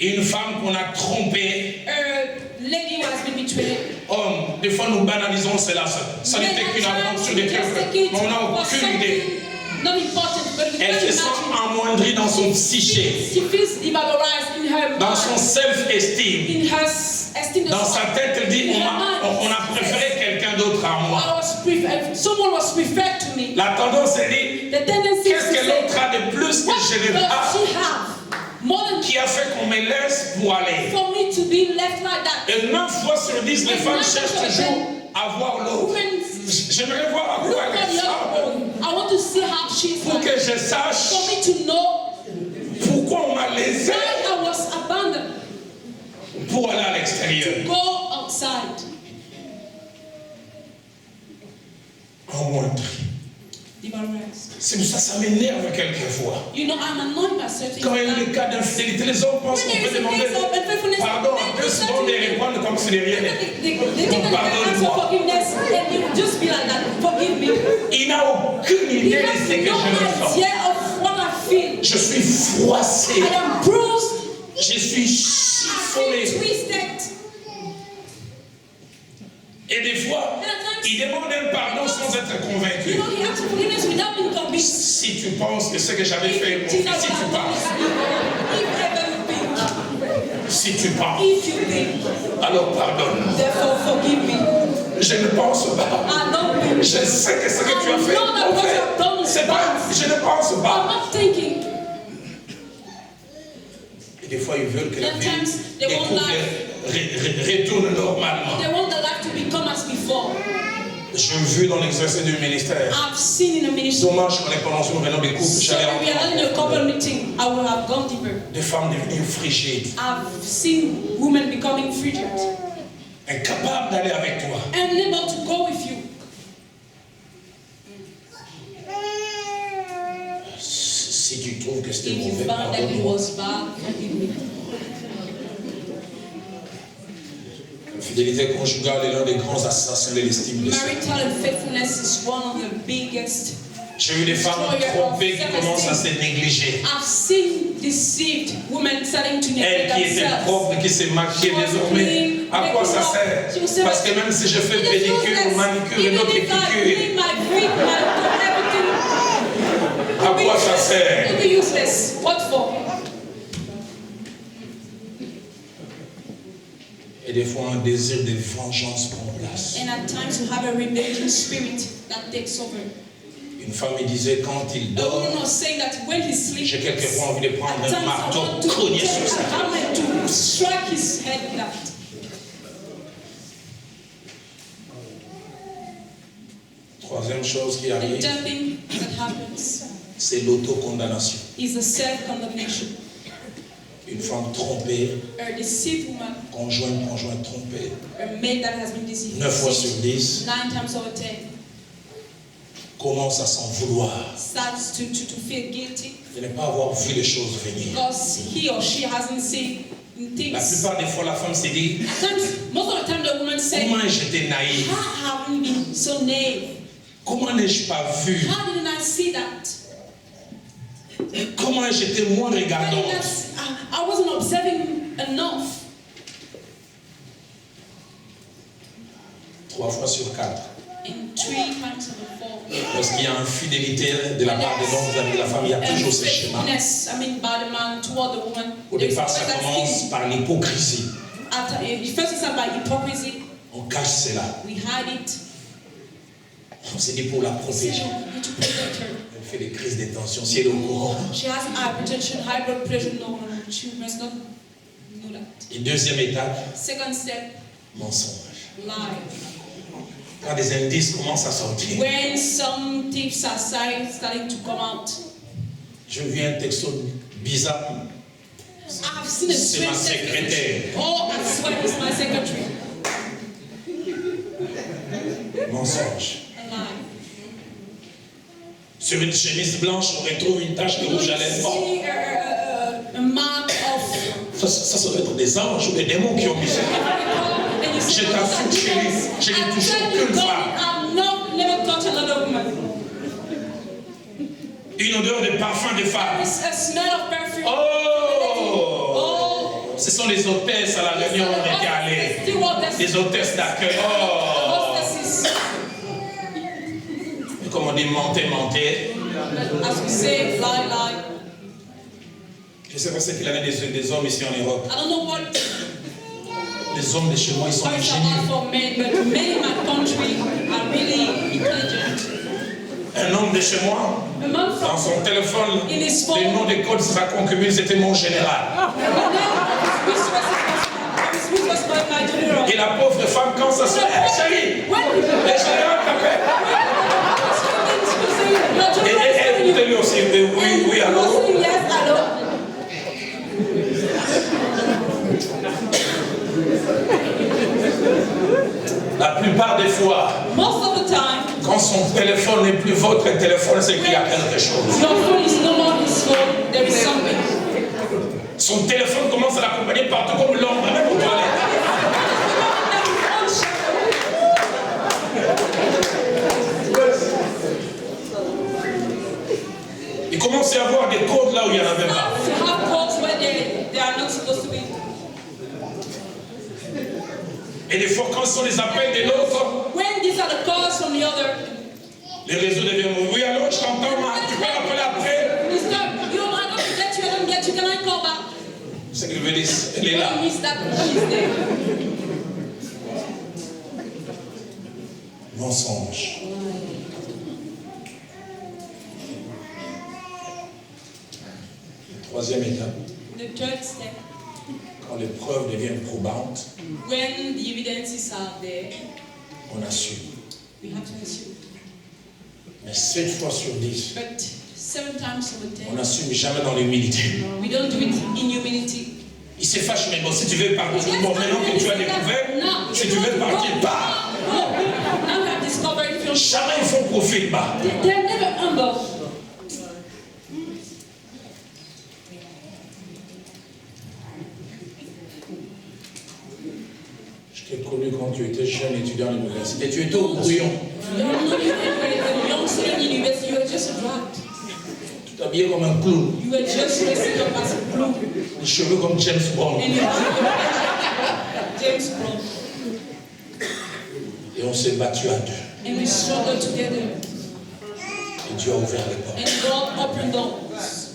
Une femme qu'on a trompée, A lady who has been betrayed. homme, des fois nous banalisons cela. Ça n'était qu'une aventure de quelqu'un, mais on n'a aucune idée. Not important, but we Elle can se sent imagine. amoindrie dans son psyché, She feels devalorized in her dans son mind, self-esteem. in her esteem. Dans sa tête, elle dit, on a préféré quelqu'un d'autre à moi. Someone was preferred to me. La tendance, elle dit, The tendency is qu'est-ce to que say, l'autre a de plus que what je n'ai does pas, she have? More than qui a fait qu'on me laisse pour aller. for me to be left like that. Et 9 fois sur 10, les femmes cherchent toujours à voir l'autre. Women J'aimerais voir à look quoi at elle the other ressemble, one. I want to see how she's pour que like. je sache For me to know pourquoi on m'a laissé why I was abandoned. pour aller à l'extérieur. Go outside. Amoindri. Devalorized. C'est pour ça que ça m'énerve quelquefois. You know, I'm annoyed by certain Quand il y a eu des things. cas d'infidélité, les hommes pensent When qu'on there peut is a demander case of unfaithfulness, pardon en 2 secondes et répondre comme si de rien n'était. They take an ask for forgiveness and you just be like that. Forgive me. Il n'a aucune He idée de has ce que je no ressens. idea of what I feel. Je suis froissé. I am bruised. Je suis I chiffonné. feel twisted. Et des fois, il demande un pardon sans être You convaincu. know, he asks for forgiveness without being convinced. Si tu penses que ce que j'avais fait, mon fils, si tu penses, si tu penses, If you think, alors pardonne. therefore forgive me. Je ne pense pas. I don't think. Je sais que ce que tu as fait, I know that en what fait, you have done is c'est pas, bad. je ne pense I'm pas. not thinking. Et des fois, ils veulent que la vie Sometimes they des won't couples retourne normalement. They want the life to become as before. J'ai vu dans l'exercice du ministère. I've seen in a ministry. Dommage qu'on ait prononcé le nom des couples. So J'allais if we are not in a en couple meeting, I would have gone deeper. des femmes devenues frigides, I've seen women becoming frigid, incapables d'aller avec toi. unable to go with you. Si tu trouves que c'était If you mauvais, found that it pardonne-moi. was bad, forgive me. fidélité conjugale est l'un des grands assassins de l'estime de soi. Marital unfaithfulness is one of the biggest. J'ai vu des femmes trompées qui commencent à se négliger. I've seen deceived women starting to Elle neglect qui était themselves. propre, qui s'est maquillée désormais, à quoi ça sert? Parce que même si je fais pédicure ou manicure et d'autres piqûres, à quoi ça sert? It'll be useless. What for? Et des fois, un désir de vengeance prend place. And at times you have a rebellion spirit that takes over. Une femme me disait quand il The dort, woman was saying that when he sleeps, j'ai quelquefois envie de prendre at un times I marteau, want to cogner take sur sa a tête. hammer to strike his head with that. Troisième chose qui The arrive, third thing that happens c'est l'autocondamnation. is the self-condemnation. Une femme trompée, A deceived woman, conjoint trompé, a maid that has been deceived, 9 fois sur 10, 9 times out of 10, commence à s'en vouloir starts to feel guilty de ne pas avoir vu les choses venir. because he or she hasn't seen things. La plupart des fois, la femme s'est dit, At times, most of the time the woman says, comment j'étais naïf? how haven't been so naive? Comment n'ai-je pas vu? How didn't I see that? Comment j'étais moins Why didn't regardante? I wasn't observing enough. 3 fois sur 4. In 3 times of the 4. Lorsqu'il y a infidélité de la part de l'homme de la femme, il y a toujours ce schéma. Faithfulness, I mean, by the man toward the woman. Au There is départ, ça always that commence thing. par l'hypocrisie. First it's by hypocrisy. On cache cela. We hide it. On s'est dit pour la So protéger. we need to protect her. Elle fait des crises de tension. Si elle est au courant. She has hypertension, high blood pressure. No, she must not know that. Et deuxième étape, Second step, mensonge. lie. Quand des indices commencent à sortir. When some tips are starting to come out. Je viens un texto bizarre. I've seen a C'est ma strange secrétaire. Oh, I swear it's my secretary. Mensonge. A lie. Sur une chemise blanche, on retrouve une tache de rouge à lèvres. See a mark of. Ça doit être des anges ou des démons qui ont mis ça. Je t'assure, chérie, je n'ai touché aucune femme. I've never touched another woman. Une odeur de parfum de femme. It's a smell of perfume. Oh! Oh. Ce sont les hôtesses à la réunion où on était allés. Les hôtesses d'accueil. Oh! Et comme on dit, mentez. As we say, lie. Je ne sais pas ce qu'il en est des hommes ici en Europe. I don't know what Les hommes de chez moi, ils sont it's ingénieux. about for men, but men in my country are really intelligent. Un homme de chez moi, A man dans from son téléphone, In his phone. le nom de code de sa concubine, c'était mon général. which was my general. Et la pauvre femme, quand ça se fait, chérie, le général t'appelle. Et elle lui aussi, oui, allô. Yes, hello. La plupart des fois, Most of the time, quand son téléphone n'est plus votre téléphone, c'est qu'il y a quelque chose. your phone is no more his phone. There is something. Son téléphone commence à l'accompagner partout comme l'ombre, même aux toilettes. Il commence à y avoir des codes là où il n'y en avait pas. To have calls where they are not supposed to be. Et des fois, quand ce sont les appels de l'autre, When these are the calls from the other, les réseaux deviennent oui, alors je t'entends, tu peux l'appeler après. Mister, you know, I don't get you, can I call back? Ce qu'il veut dire, elle est là. When he means that, she's there. Mensonge. Troisième étape, The third step, quand les preuves deviennent probantes, when the evidences are there, on assume. we have to assume. Mais 7 fois sur 10, But 7 times over on 10, n'assume jamais dans l'humilité. we don't do it in humility. Il se fâche, mais bon, si tu veux partir, bon, maintenant que tu as découvert, si tu veux partir, pars. Now we have discovered if you're Jamais ils font profil bas. they're never humble. Je te t'ai connu quand tu étais jeune étudiant à l'université. Tu étais au brouillon. Tu t'habillais comme un clown. You were just dressing up as a clown. Les cheveux comme James Bond. And you James Bond. Et on s'est battu à deux. And we struggled together. Et Dieu a ouvert les portes. And God opened doors.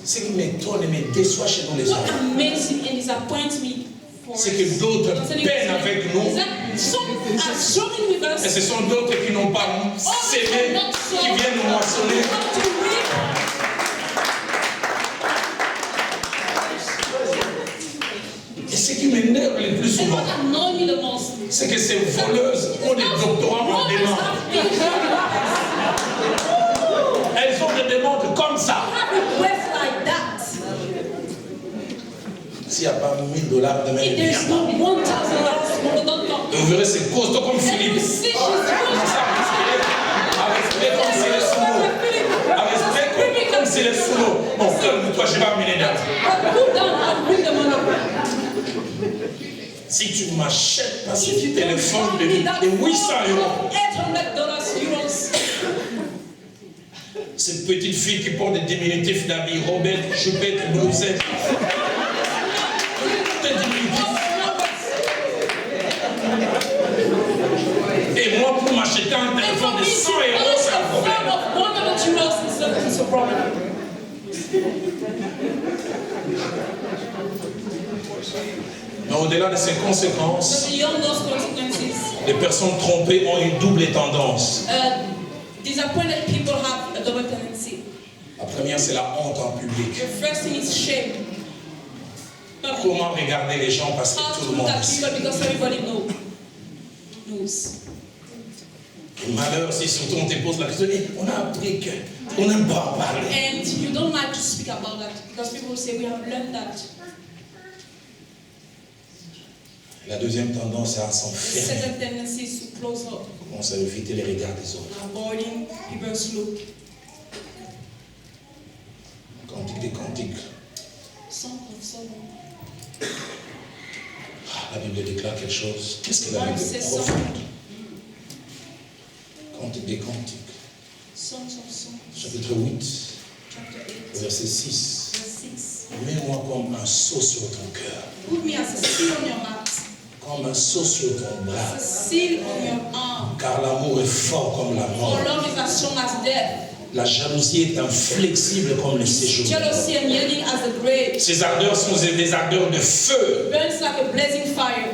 Ce qui m'étonne et me déçoit chez nous les What hommes, amazes me and disappoints me for c'est que d'autres peinent avec nous. is that some are struggling with us. Et ce sont d'autres qui n'ont pas sémé, qui viennent nous moissonner. Et ce qui m'énerve le plus souvent, c'est que ces voleuses ont des doctorats en demande. Elles ont des demandes comme ça. S'il n'y a pas $1000 demain, il vient pas. Vous verrez, c'est costaud comme Philippe. Avec respect comme s'il est sous l'eau. Avec respect comme s'il est sous l'eau. Bon, calme-toi, je vais amener d'autres. Si tu m'achètes pas ce téléphone de 800 €, cette petite fille qui porte des diminutifs d'habits, Robert, Choupette, Blousette. Des diminutifs. Et moi, pour m'acheter un téléphone de 100 €, c'est un problème. Mais au-delà de ces conséquences, les personnes trompées ont une double tendance. Disappointed people have a double tendency. La première, c'est la honte en public. The first thing is shame. Comment regarder les gens parce que How tout to le look monde at sait. people because everybody knows. Le malheur, si surtout on te pose la question, on a appris qu'on n'aime pas en parler. And you don't like to speak about that because people say we have learned that. La deuxième tendance, c'est à The s'enfermer. second tendency is to close up, On commence à éviter les regards des autres. avoiding people's look. Cantique des cantiques. Song of Solomon. La Bible déclare quelque chose. Qu'est-ce que la Word Bible says profond? something. Cantique des cantiques. Songs of Songs. Chapitre 8, Chapter 8, verset 6. verse 6. Mets-moi comme un sceau sur ton cœur, Put me as a seal on your heart, comme un sceau sur ton bras, as a seal on your arm. car l'amour est fort comme la mort. For love is as strong as death. La jalousie est inflexible comme le séjour. Jealousy and yearning as the grave. Ces ardeurs sont des ardeurs de feu. Burns like a blazing fire.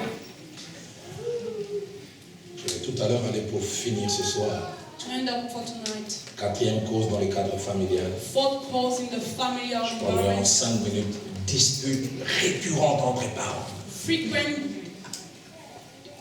Je vais tout à l'heure aller pour finir ce soir. To end up for tonight. Quatrième cause dans le cadre familial. Fourth cause in the family Je parlerai en environment. 5 minutes. Disputes récurrentes entre parents. Frequent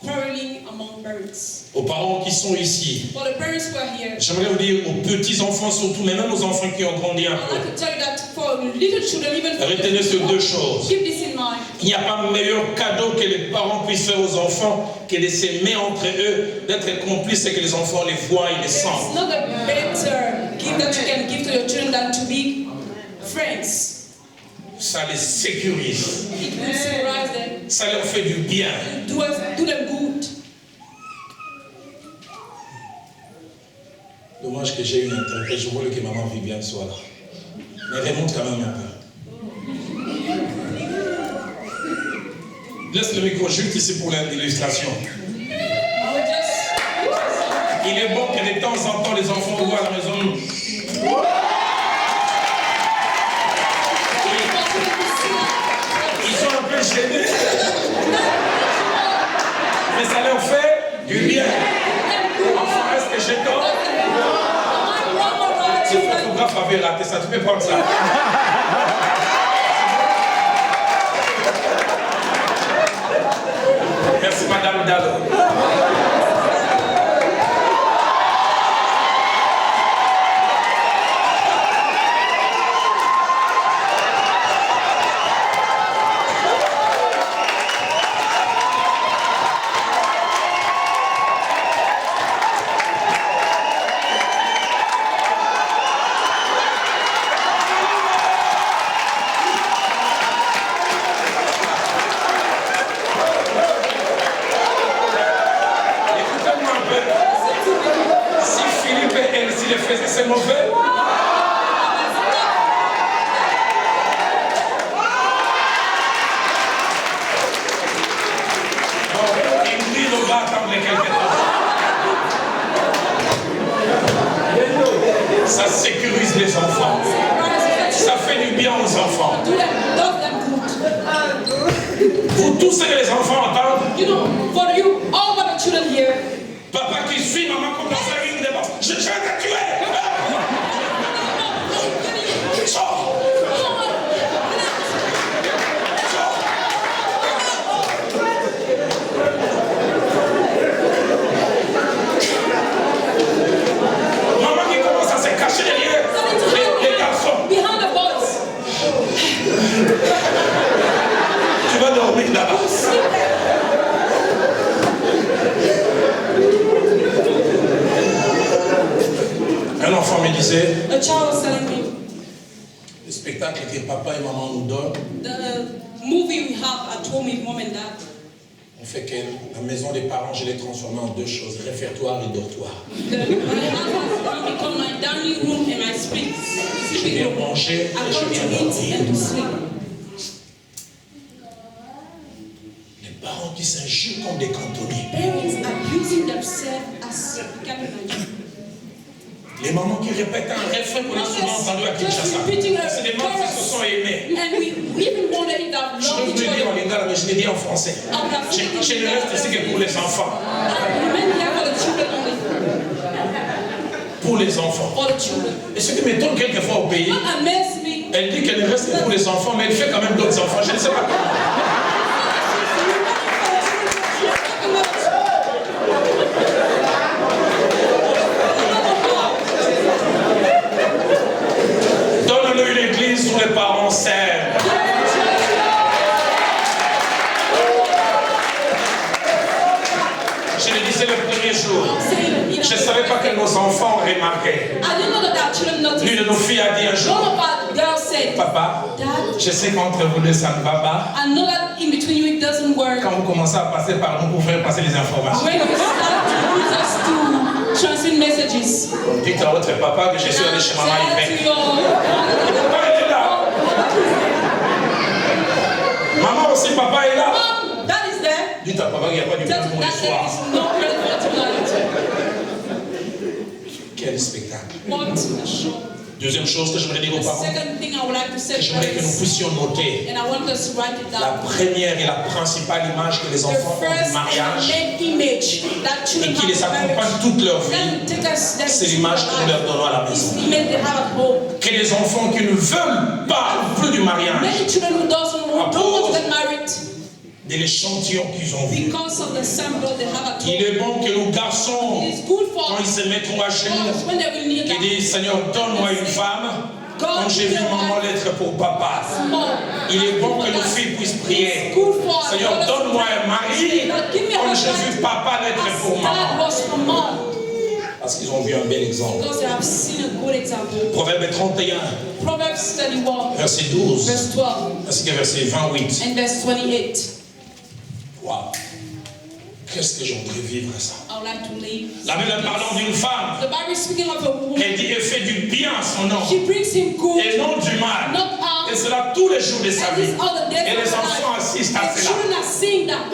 quarreling among parents. Aux parents qui sont ici, For the parents who are here, j'aimerais vous dire aux petits enfants surtout, mais même aux enfants qui ont grandi un I'd peu. like to tell you that for little children, even for Retenez ces deux choses. keep this in mind. Il n'y a pas meilleur cadeau que les parents puissent faire aux enfants que de s'aimer entre eux, d'être complices et que les enfants les voient et les There's sentent. not a better gift that you can give to your children than to be friends. Ça les sécurise. It will securize them, Ça leur fait du bien. do them good. Dommage que j'ai une interprète. Je vois que maman Viviane soit là. Mais remonte quand même un peu. Laisse le micro juste ici pour l'illustration. I will just Il est bon que de temps en temps les enfants voient à la maison. Ils sont un peu gênés. Mais ça leur fait du bien. Enfant, est-ce que j'ai tort? Ce photographe avait raté ça. Tu peux prendre ça. Merci Madame Dalo. c'est mauvais? On va attendre quelques temps. Ça sécurise les enfants. Ça fait du bien aux enfants. Vous tous et les enfants entendent? You know, for you, all of the children here. Papa qui suit maman comme dans sa ligne de mort. Je vais te tuer. Sors. Caché derrière les garçons. Behind the boys. Tu vas dormir là-bas. Un enfant me disait, A child was telling me, le spectacle que papa et maman nous donnent, the movie we have at home with mom and dad. on fait que la maison des parents, je l'ai transformée en deux choses, réfectoire et dortoir. My house has become my dining room and my Je sleeping viens room. manger I et je come viens to eat dormir. and to sleep. Les parents qui s'injurent comme des cantonniers. Parents abusing themselves as you can imagine. Les mamans qui répètent un refrain qu'on a souvent entendu à Kinshasa. C'est des mamans qui se sont aimées. And we even wonder if that Je love peux each vous le dire en other. lingala, mais je l'ai dit en français. Je ne reste ici que pour les enfants. Remain here for the children only. Pour les enfants. For the children. Et ce qui m'étonne quelquefois au pays, What amazes me. elle dit qu'elle ne reste que pour les enfants, mais elle fait quand même d'autres enfants. Je ne sais pas comment. Donne-le une église où les parents s'aiment. Je le disais le premier jour. Je ne savais pas que nos enfants remarquaient. I didn't know that our children noticed. L'une de nos filles a dit un One jour, of our girls said, papa, Dad, je sais qu'entre vous deux ça ne va pas. I know that in between you it doesn't work. Quand vous commencez à passer par nous pour faire passer les informations. When you start to use us to transmit messages. Dites à votre papa que je suis allé chez maman Tell to Yvette. your Papa est là. Maman aussi, papa est là. mom, Dad is there. Dites à papa qu'il n'y a pas du Tell pain to pour le Dad there soir. is no credit for tonight. Quel spectacle. What a show. Deuxième chose que j'aimerais dire aux The parents, second thing I would like to say, que j'aimerais que nous parents, puissions noter and I want us to write it la down. première et la principale image que les The enfants ont du first and mariage main image that et children qui les have in accompagne marriage. toute leur vie, Then take us them c'est to l'image que nous leur life. donnons à la It's maison. the image they have at home. Que les enfants qui ne veulent pas plus du mariage, Many children who don't want to get married de l'échantillon qu'ils ont vu. because of the sample they have at Il home. est bon que nos garçons, It is good for quand ils se mettront à genoux, us when they will need qui that. disent, Seigneur, donne-moi une femme, comme j'ai vu maman l'être pour papa. Il est bon que nos filles puissent prier. Seigneur, donne-moi un mari, comme j'ai vu papa l'être pour maman. Parce qu'ils ont vu un bel exemple. Because they have seen a good example. Proverbe 31, Proverbs 31, verset 12, verse 12, ainsi que verset 28. and verse 28. Waouh! Qu'est-ce que j'aimerais vivre ça? I would like to live. La Bible parlant d'une femme, The Bible is speaking of a woman. elle dit, elle fait du bien à son nom, She brings him good, et non du mal. not harm. Et cela tous les jours de sa And vie. these are the days Et of les her enfants life. assistent à The cela. children are seeing that.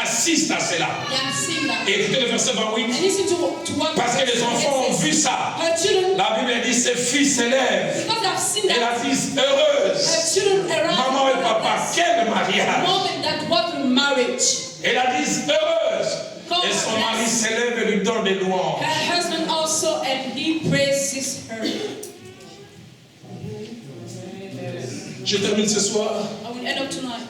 Assistent à cela. They are seeing that. Et écoutez le verset 28. And listen to what Parce que les enfants ont vu ça. her children, La Bible dit, ses filles s'élèvent. because they have seen Et that, la disent, her heureuse. children around Maman et papa, quel mariage. mom and dad, what a marriage. Et la disent, heureuse. Et son mari s'élève et lui donne des louanges. Her husband also, and he praises her. Je termine ce soir I will end up tonight.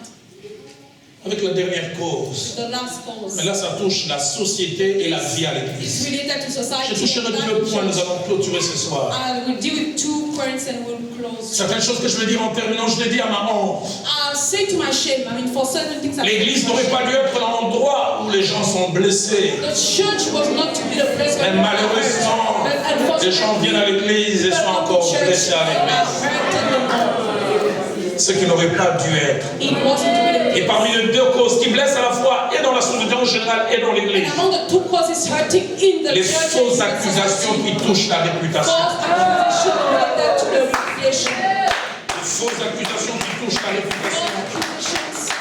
avec la dernière cause. The last cause. Mais là, ça touche la société et la vie à It's l'église. related to Je society. toucherai and deux points, nous church. allons clôturer ce soir. I will deal with 2 points and we'll close. Certaines choses que je vais dire en terminant, je l'ai dit à ma honte. I'll say to my shame, I mean, for certain things, L'église n'aurait pas dû être l'endroit où les gens sont blessés. the church was not to be the place Mais where malheureusement, les gens viennent à l'église et sont encore blessés à l'église. Ce qui n'aurait pas dû être. It wasn't to be the Et place. parmi les deux causes qui blessent à la fois et dans la société accident en général est dans l'église. And among the two causes hurting in the Les church fausses is accusations qui touchent la réputation. false accusation related to the reputation. Les fausses accusations qui touchent la réputation. False accusations.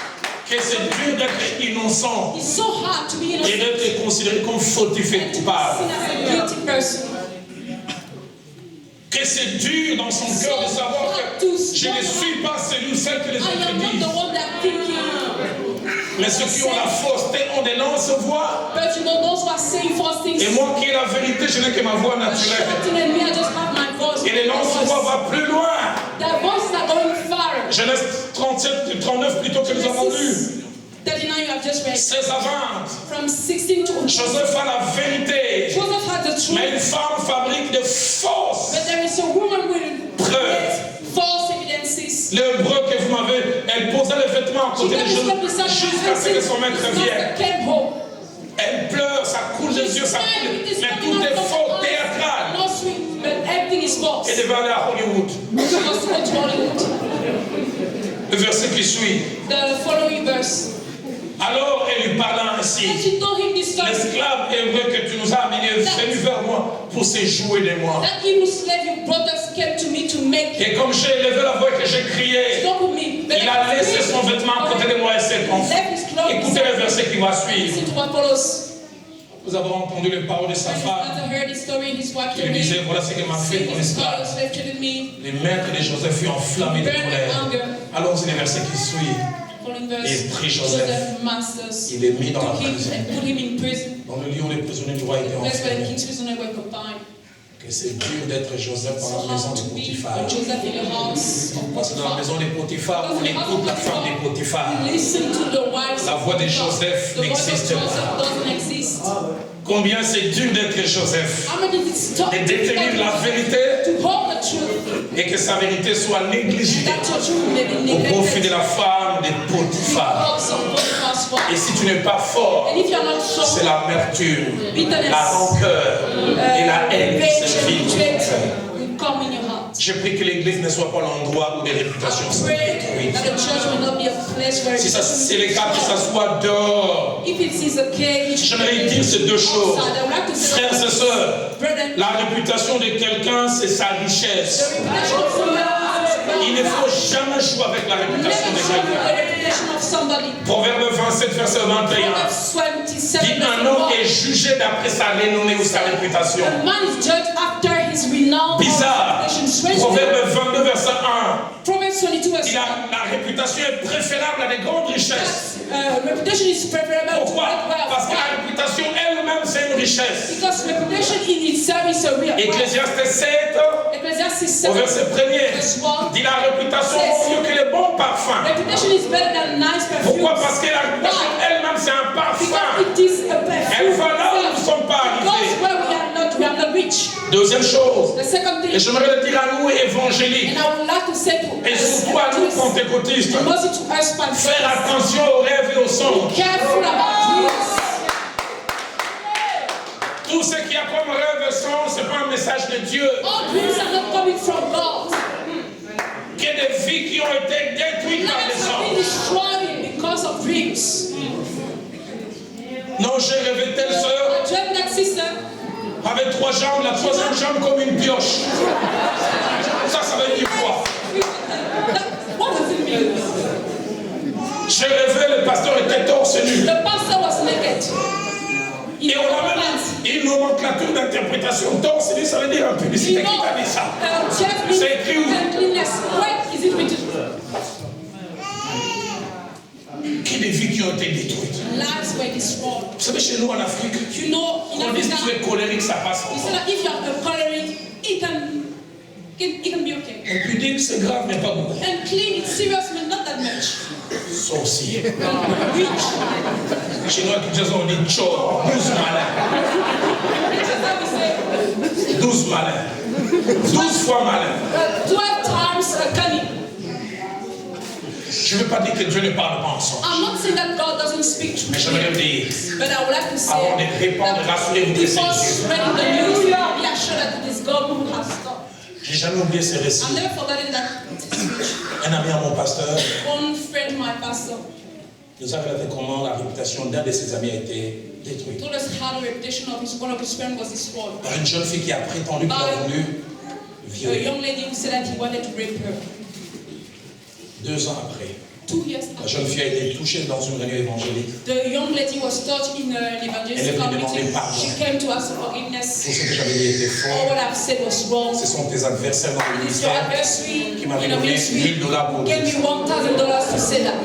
Que c'est dur d'être innocent It's so hard to be et innocent d'être considéré comme fautif et and to be coupable. seen as a guilty person. Que c'est dur dans son cœur de savoir que je ne suis pas celui ou celle que les I autres am not disent. the one that thinking. Mais ceux qui ont la fausseté ont des lances voix. But you know, those who are saying false things. Et moi qui ai la vérité, je n'ai que ma voix naturelle. Shouting at me, I just have my voice. Et les lances voix vont plus loin. Their voices are going far. Genèse 37, 39 plutôt que nous avons lu. 39 you have just read. 16 à 20. From 16 to 20. Joseph a la vérité. Joseph had the truth. Mais une femme fabrique de fausses. But there is a woman with Preuves. false evidences. L'hébreu que vous m'avez, elle posait les vêtements à She côté de came to Joseph step beside jusqu'à ce que son maître vienne. came home. Elle pleure, ça coule des yeux, ça coule. Mais tout est faux, théâtral. No sweet, but everything is false. Elle devait aller à Hollywood. She was to go to Hollywood. Le verset qui suit. The following verse. Alors elle lui parla ainsi. And she told him this story. L'esclave hébreu que tu nous as amené est venu vers moi pour se jouer de moi. That evil slave you brought us came to me to make Et comme j'ai élevé la voix que j'ai crié, stop with me. But il a laissé son vêtement à côté de moi et s'est enfui. Écoutez le verset qui va suivre. Listen to what follows. Vous avez entendu les paroles de sa And his femme mother heard his story, his wife qui told lui me. disait, voilà ce que m'a fait ton His esclave. slave treated me. Les maîtres de Joseph furent enflammés de colère. Allons-y les versets qui suivent. Following verse. Et prit Joseph. Masters. Il est mis dans la Took him prison. and put him in prison. Dans le lieu où les prisonniers du roi étaient Place where the enfermés. king's prisoners were confined. Que c'est dur d'être Joseph So dans la maison hard de to be Potiphar. Joseph in the house of Parce que dans la Potiphar. maison de Potiphar, on écoute la femme de Potiphar. Listen to the wives La voix de of Potiphar. Joseph The voice of n'existe Joseph pas. doesn't exist. Combien c'est dur d'être Joseph. How many did it stop De détenir la vérité to hold the truth et que sa vérité soit négligée that your truth may be au profit de neglected la femme de Potiphar. because of Potiphar's wife. Et si tu n'es pas fort, And if you are not c'est strong, l'amertume, bitterness, la rancœur et la haine qui rage and s'infiltrent. hatred will come in your heart. Je prie que l'église ne soit pas l'endroit où des réputations sont Pray détruites. that the church will not be a place where Si c'est le cas, que ça soit dehors. if it is okay, it should J'aimerais be dire ces deux choses. outside. I would like to say Frères et sœurs, brethren, la réputation de quelqu'un, c'est sa the richesse. reputation of somebody Il ne faut jamais jouer avec la réputation never de show quelqu'un. the reputation of somebody. Proverbe 27, verset 21. Proverbs 27 Dit un homme est jugé d'après sa renommée ou sa réputation. a man is judged after his renown or Bizarre. reputation. Strange. Proverbe 22, verset 1. Proverbs 22 verse Dit la réputation est préférable à des grandes richesses. reputation is preferable to Pourquoi? great wealth. Parce que la réputation elle-même, c'est une richesse. Because reputation in itself is a real wealth. Ecclésiaste 7, Ecclesiastes au 7 verset 1er, verse 1. dit la réputation vaut mieux que les bons parfums. Reputation is better than nice perfume. Pourquoi? Parce que la réputation elle-même, c'est un parfum. Because it is a Elle perfume. va là où nous ne sommes pas Because arrivés. where we are not rich. Deuxième chose, The second et thing, j'aimerais le dire à nous évangéliques, and I would like to say to et us, surtout à nous pentecôtistes, and mostly to us faire pastors, attention aux rêves et aux songes. careful about dreams. Tout ce qu'il y a comme rêve et songe, ce n'est pas un message de Dieu. All dreams are not coming from God. Il y a des vies qui ont été détruites par les Lives have been songes. destroyed because of dreams. Non, j'ai rêvé telle sœur I dreamt that sister, avec 3 jambes, la troisième jambe comme une pioche. Ça veut dire quoi? what does it mean? J'ai rêvé, le pasteur était torse nu. The pastor was naked. Et on a même une nomenclature d'interprétation. Torse nu, ça veut dire un publicité. Qui t'a dit ça? C'est écrit où? Cleanliness. Where is it written? Qui des vies qui ont été détruites? Lives were destroyed. Vous savez, chez nous en Afrique, You know, in on dit que tu Africa, es colérique, ça passe. you say that if you are a choleric, it can be okay. On peut dire que c'est grave, mais pas beaucoup. And clean, it's serious, but not that much. Sorcier. Rich. Chez nous, à Kinshasa, on dit tchor, 12 malins. That's how we say. 12 malins. 12 fois malins. 12 times cunning. Je ne veux pas dire que Dieu ne parle pas ensemble. I'm not saying that God doesn't speak to Mais me, j'aimerais dire, but I would like to say avant de répandre, rassurez-vous que c'est before Dieu. spreading the news, be assured that it is God who has stopped. J'ai jamais oublié ce récit. I've never forgotten that speech. Un ami à mon pasteur, One friend, my pastor, nous a relaté comment la réputation d'un de ses amis a été détruite. Told us how the reputation of one of his friends was destroyed. Par une jeune fille qui a prétendu qu'il a voulu A violer. young lady who said that he wanted to rape her. 2 ans après, 2 years la after, jeune fille a été touchée dans une réunion évangélique. the young lady was touched in an Elle est evangelistic venue demander community. pardon. She came to ask for Tout forgiveness. ce que j'avais dit était All faux. what I've said was wrong. Ce sont tes adversaires dans le It's your ministère adversary qui m'avaient in the donné ministry $1000 pour gave me dire $1,000 to say that.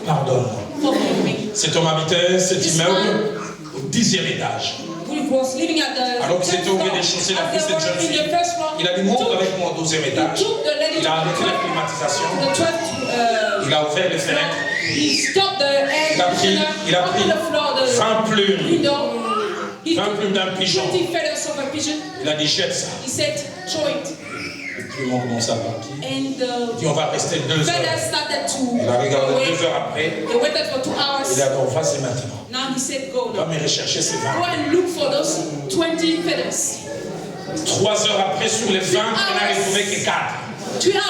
pardonne-moi. Forgive me. Cet homme habitait cet This immeuble au 10e étage. We was living at the Alors qu'il 10th s'était ouvert floor. des chaussées, il a As pris they cette were jeune in fille. the first floor, Il a dit monte avec moi au 12e étage. took the lady Il to a arrêté la the climatisation. 12th Il a ouvert les fenêtres. He stopped the air Il a pris conditioner, opened the floor, the 20 plumes. window. He 20 took plumes d'un pigeon. 20 feathers of a pigeon. Il a dit jette ça. He said, throw it. Les plumes ont commencé à partir. And Il dit on va rester 2 heures. feathers started to Il a regardé away. 2 heures après. They waited for 2 hours. Il a dit on va c'est maintenant. Now he said, go Va now. me rechercher ces 20. Go and look for those 20 feathers. 3 heures après sur les 20, il n'a retrouvé que 4. 2 hours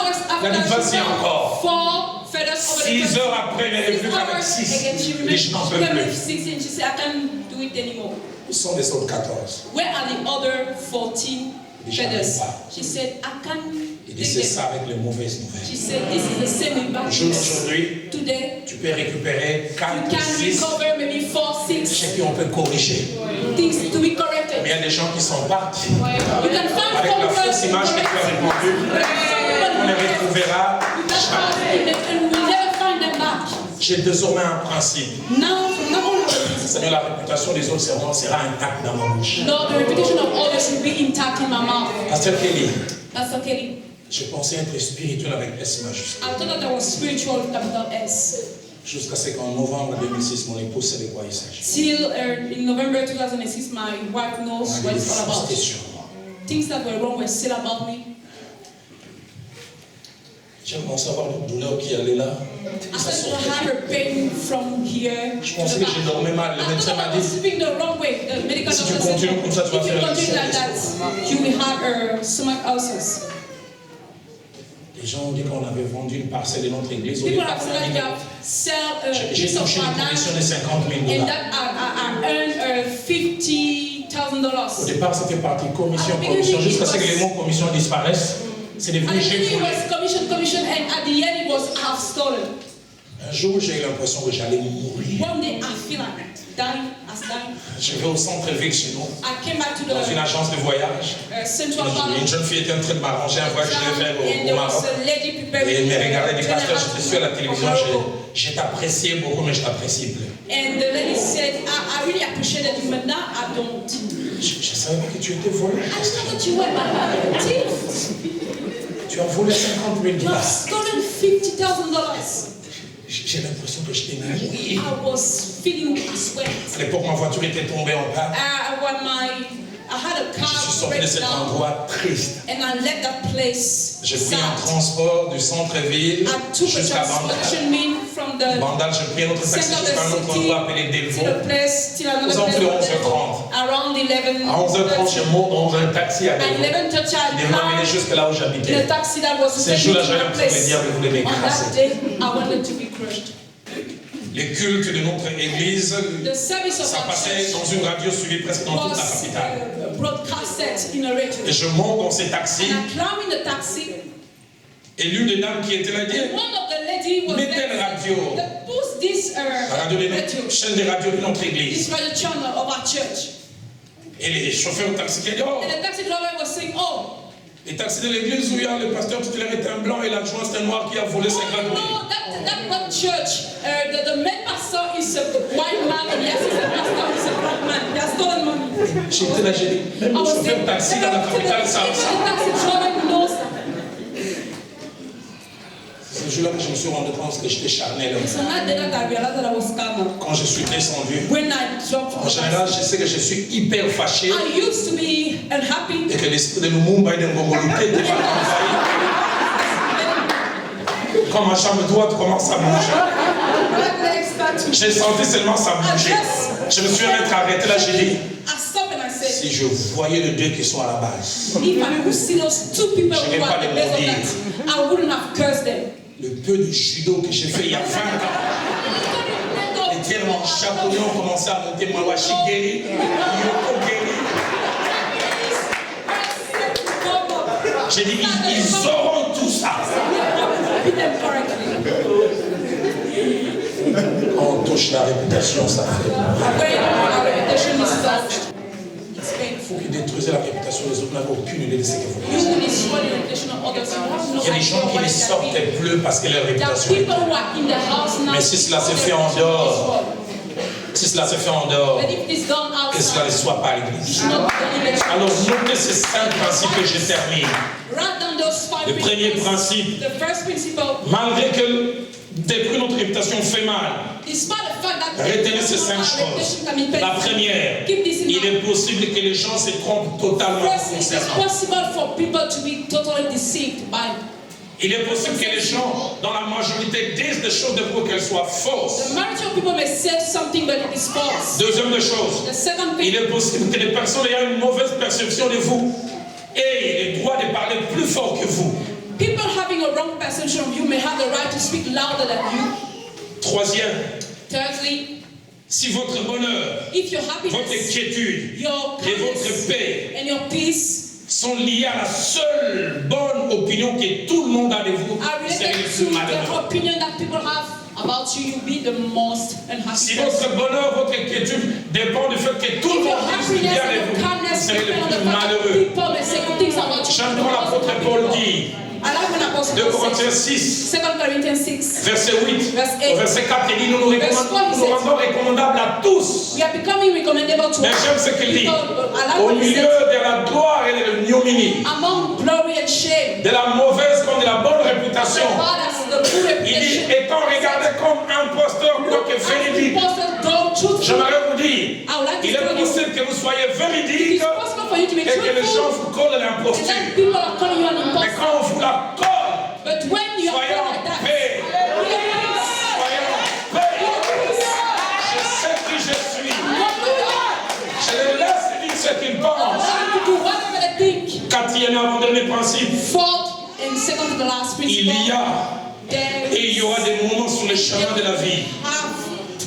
Il a dit, after, vas-y she encore. found 4 feathers over the 6 heures après, il est 6 revenu hours avec 6. again. She Il dit je n'en peux came with plus. 6 and she said, I can't do it anymore. Où sont les autres 14? Where are the other 14 feathers? She said, I can't Il dit c'est take them. ça avec les mauvaises nouvelles. She said, this is the same with bad news. Aujourd'hui, Today, tu peux récupérer 4 you ou can 6 recover maybe 4, 6 et puis on peut corriger. things to be Mais il y corrected. a des gens qui sont partis You can find avec la comfort fausse in image que tu as répandue. On les retrouvera jamais. and we never find them back. J'ai désormais un principe. Now, from now on, Seigneur, la réputation des autres servants sera intacte dans ma bouche. no, the reputation of others will be intact in my mouth. Pasteur Kelly, Pastor Kelly, je pensais être spirituel avec S majuscule. I thought that I was spiritual with capital S. Jusqu'à ce qu'en novembre 2006, mon épouse sait de quoi il s'agit. Till in November 2006, my wife knows On a what des it's all about. faussetés sur moi. Things that were wrong were still about me. J'ai commencé à avoir une douleur qui allait là. I Ça started to sortait. have a pain from here Je to pensais the que je back. dormais mal. Le I médecin thought m'a I was dit, sleeping the wrong way. The medical Si tu doctor said, continues comme ça, tu vas if you faire continue une like that, you will have stomach ulcers. les gens ont dit qu'on avait vendu une parcelle de notre église au People départ. have said that you have sell a J'ai piece of touché une commission de finance 50 000 and $. that I earned Au $50,000. départ, c'était parti commission, jusqu'à ce que les mots commission disparaissent. C'est At devenu the j'ai beginning it volé. was commission, and at the end it was half stolen. Un jour, j'ai eu l'impression que j'allais mourir. One day I feel like dying, as dying. Je vais au centre-ville chez nous, I came back to dans une the agence de voyage. Central Une Park. jeune fille était en train de m'arranger un voyage que je vais faire And au there was Maroc. a lady Et preparing elle me regardait et dit, pasteur, je te suis à la of télévision, Morocco. je t'appréciais beaucoup, mais je t'apprécie plus. And the lady said, I really appreciated you, but now I don't. Je ne savais pas que tu étais volé. I just thought you were a thief. Tu as volé 50 000 You have $. stolen $50,000. J'ai l'impression que je t'ai mouillé. I was feeling sweat. À l'époque, ma voiture était tombée en panne. I had a Je suis car sorti de cet breakdown, endroit triste. and I left that place J'ai pris un sad. transport du centre-ville I took a jusqu'à Bandal. transportation mean from the Bandal, j'ai pris un autre taxi center of jusqu'à un autre the city endroit appelé Delvaux. to the place, till Aux another alentours de place, 11h30. around 11. À 11h30, je monte dans un taxi à At Delvaux. 11:30, Il I devait m'amener climbed jusque là où in a j'habitais. taxi that was Ce taking jour-là, me to j'avais that l'impression que le place. diable voulait On m'écraser. that day, I wanted to be crushed. Les cultes de notre église, The service of ça our passait church dans une radio suivie presque dans toute la was capitale. broadcasted in a radio. Et je monte dans ces taxis And I climbed in the taxi. et l'une des dames qui était là dit, One of the lady was mettez there. la radio, That puts this la radio de radio, chaîne de radio de notre this église. radio channel of our church. Et les chauffeurs de taxi qui disent, oh, And the taxi driver was saying, oh, les taxis de l'église où il y a le pasteur titulaire est un blanc et l'adjoint c'est un noir qui a volé 50 000. no, that church, the main pastor is a white man, and the assistant pastor is a black man. They are stolen money. J'étais là, j'ai dit, même I le was chauffeur saying, de taxi dans la capitale savent even ça. the taxi driver knows that. C'est ce jour-là que je me suis rendu compte que j'étais charnel. It's on that day that I realized that I was carnal. Quand je suis descendu, When I dropped from en the général, taxi, je sais que je suis hyper fâché I used to be unhappy. et que l'esprit de Lumumba et de Ngongolité devait m'envahir. Quand ma jambe droite commence à bouger, j'ai senti seulement ça bouger. Je me suis arrêté là, j'ai dit, I stopped and I said, si je voyais les deux qui sont à la base, if I could see those two people Je vais who pas are les the base of maudire. that, I wouldn't have cursed them. le peu de judo que j'ai fait il y a 20 ans, termes japonais ont commencé à monter. Mawashi guéri, Yoko guéri. J'ai dit, ils auront tout ça. Quand on touche la réputation, ça fait. Il faut qu'ils détruisent la réputation des autres. Vous n'avez aucune idée de ce que vous faites. Il y a des gens qui ne sortent plus parce que leur réputation est bleue. Mais si cela se fait en dehors, si cela se fait en dehors, que cela ne soit pas à l'église. Alors, notez ces 5 principes que je termine. Le premier principe, malgré que détruire notre réputation fait mal, retenez ces 5 choses. La première, il est possible que les gens se trompent totalement concernant. Il est possible que les gens, dans la majorité, disent des choses de vous qu'elles soient fausses. Deuxième des choses, il est possible que les personnes ayant une mauvaise perception de vous aient le droit de parler plus fort que vous. People having a wrong perception of you may have the right to speak louder than you. Troisième, Thirdly, si votre bonheur, if your votre happiness, quiétude your et votre paix and your peace sont liés à la seule bonne opinion que tout le monde a de vous, are vous serez related le to plus malheureux. the opinion that people have about you, you'll be the most Si unhappy person. votre bonheur, votre quiétude dépend du fait que tout le If your monde dise happiness bien and de your vous, vous calmness serez depend on le the plus fact that malheureux. people may say good things about you. J'aime quand l'apôtre Paul dit, I like when Apostle 2 Paul Corinthiens says, 6, 2 Corinthians 6, verset 8, Verse 8. au verset 4, il dit, nous nous rendons recommandables à tous. we are becoming recommendable to Mais j'aime ce qu'il dit, people. I like au what he milieu says, de la gloire et de l'ignominie, among glory and shame, de la mauvaise comme de la bonne réputation. God has the good Il dit, reputation. étant regardé comme imposteur, quoique véridique. J'aimerais vous dire, il est possible que vous soyez véridique et que les gens vous collent l'imposture. Mais quand on vous la colle, But when you are soyez en like that, paix. be at peace. Soyez en paix. Je sais qui je suis. Je les laisse dire ce qu'ils pensent. To do whatever they think. Quatrième avant-dernier principe, Fourth and second to the last il principle, y a there et il y aura des moments sur le chemin de la vie have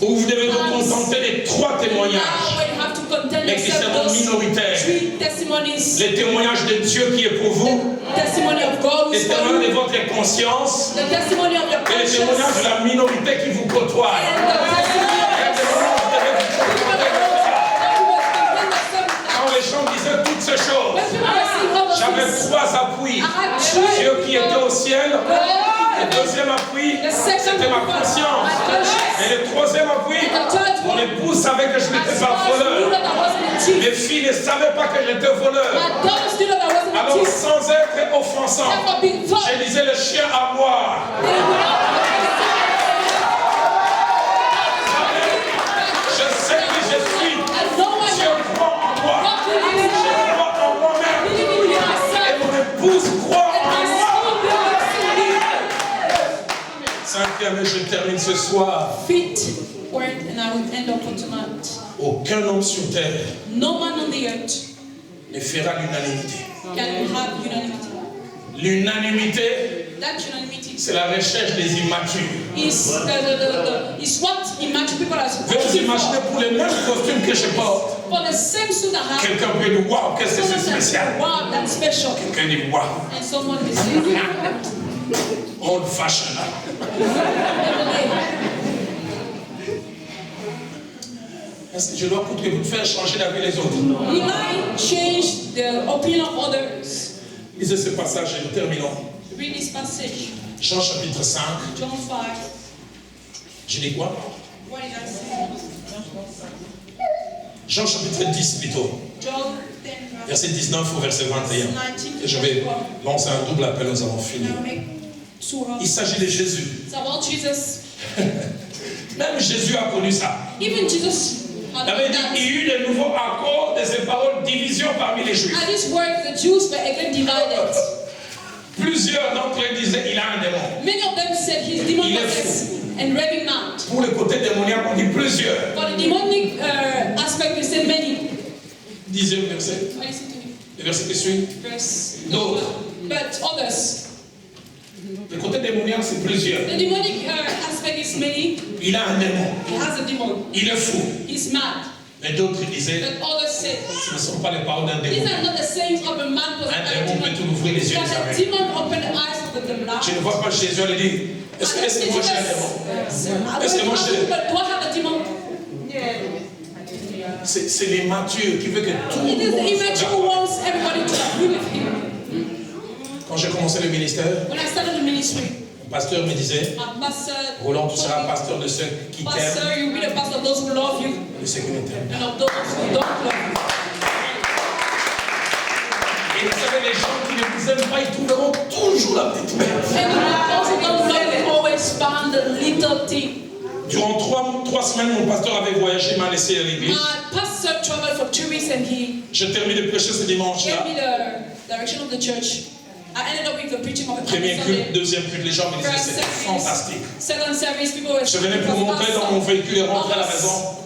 où vous devez vous contenter des 3 témoignages, now when you have to contend mais qui yourself seront those minoritaires. 3 testimonies. Les témoignages de Dieu qui est pour vous, The testimony of God who les is for témoignages de you, votre conscience the testimony of your et les conscience, témoignages de la minorité qui vous côtoie. and the testimony Il y a des moments où vous devez vous of contenter de ça. the Quand les gens disaient toutes ces choses, j'avais 3 appuis. Dieu qui était au ciel, le deuxième appui, c'était ma conscience. Et le troisième appui, mon épouse savait que je n'étais pas voleur. Mes filles ne savaient pas que j'étais voleur. Alors sans être offensant, je disais le chien à boire. Je sais qui je suis. Dieu croit en moi. Je crois en moi-même. Et mon épouse croit en moi. Cinquième, et je termine ce soir. Fifth word, and I will end up for tonight. Aucun homme sur terre No man on the earth ne fera l'unanimité. can have unanimity. L'unanimité, That unanimity c'est la recherche des immatures. is what imagine people as Vous imaginez pour les mêmes costumes que je porte, for the same suit I have. quelqu'un peut dire waouh, qu'est-ce que c'est spécial. Wow, that's special. Quelqu'un dit waouh, And someone will say, old fashioned. Est-ce que je dois coûter vous faire changer d'avis les autres? will I change the opinion of others? Lisez ce passage et nous terminons. Read this passage. Jean chapitre 5. John 5. Je dis quoi? What did I say? Jean chapitre 10 plutôt. John 10, Verset 19 au verset 21. Et je vais lancer un double appel, nous avons fini. Now make two Il s'agit de Jésus. It's about Jesus. Même Jésus a connu ça. Even Jesus had Il avait dit, that. il y a eu de nouveaux accords de ces paroles, division parmi les Juifs. At this word, the Jews were again divided. Plusieurs d'entre eux disaient, il a un démon. Many of them said he's demon Il est possessed and raving mad. Pour le côté démoniaque, on dit plusieurs. For the demonic aspect, we say many. 10e verset. Listen to me. Le verset qui suit. Verse. D'autres. But others, Le côté démoniaque, c'est plusieurs. The demonic aspect is many. Il a un démon. He has a demon. Il est fou. He's mad. Mais d'autres disaient, But others say, ce ne sont pas les paroles d'un démon. these are not the sayings of a man possessed Un by a démon peut demon. tout ouvrir les yeux Because des a aveugles. demon opened the eyes of the blind. Tu ne vois pas Jésus lui dire, est-ce que moi j'ai un démon? Est-ce que moi j'ai... But do I have a demon? C'est l'immature qui veut que tout It le is monde the image soit who d'accord. wants everybody to agree with him. Quand j'ai commencé le ministère, When I started the ministry, le pasteur me disait, Pastor, Roland, tu seras pasteur de ceux qui t'aiment Pastor, you'll be the pastor of those who love you et de ceux qui ne t'aiment and of those who don't love you. Et vous savez, les gens qui ne vous aiment pas, ils trouveront toujours la petite bête. And those who don't love you always found the little thing. Durant 3 semaines, mon pasteur avait voyagé, m'a laissé à l'église. Pastor traveled for 2 weeks and he Je termine de prêcher ce dimanche-là. gave me the direction of the church. I ended up with the preaching of the Premier culte, Sunday. deuxième culte, les gens me disaient First c'était fantastique. second service, people were Je venais pour monter dans mon véhicule et rentrer à la maison.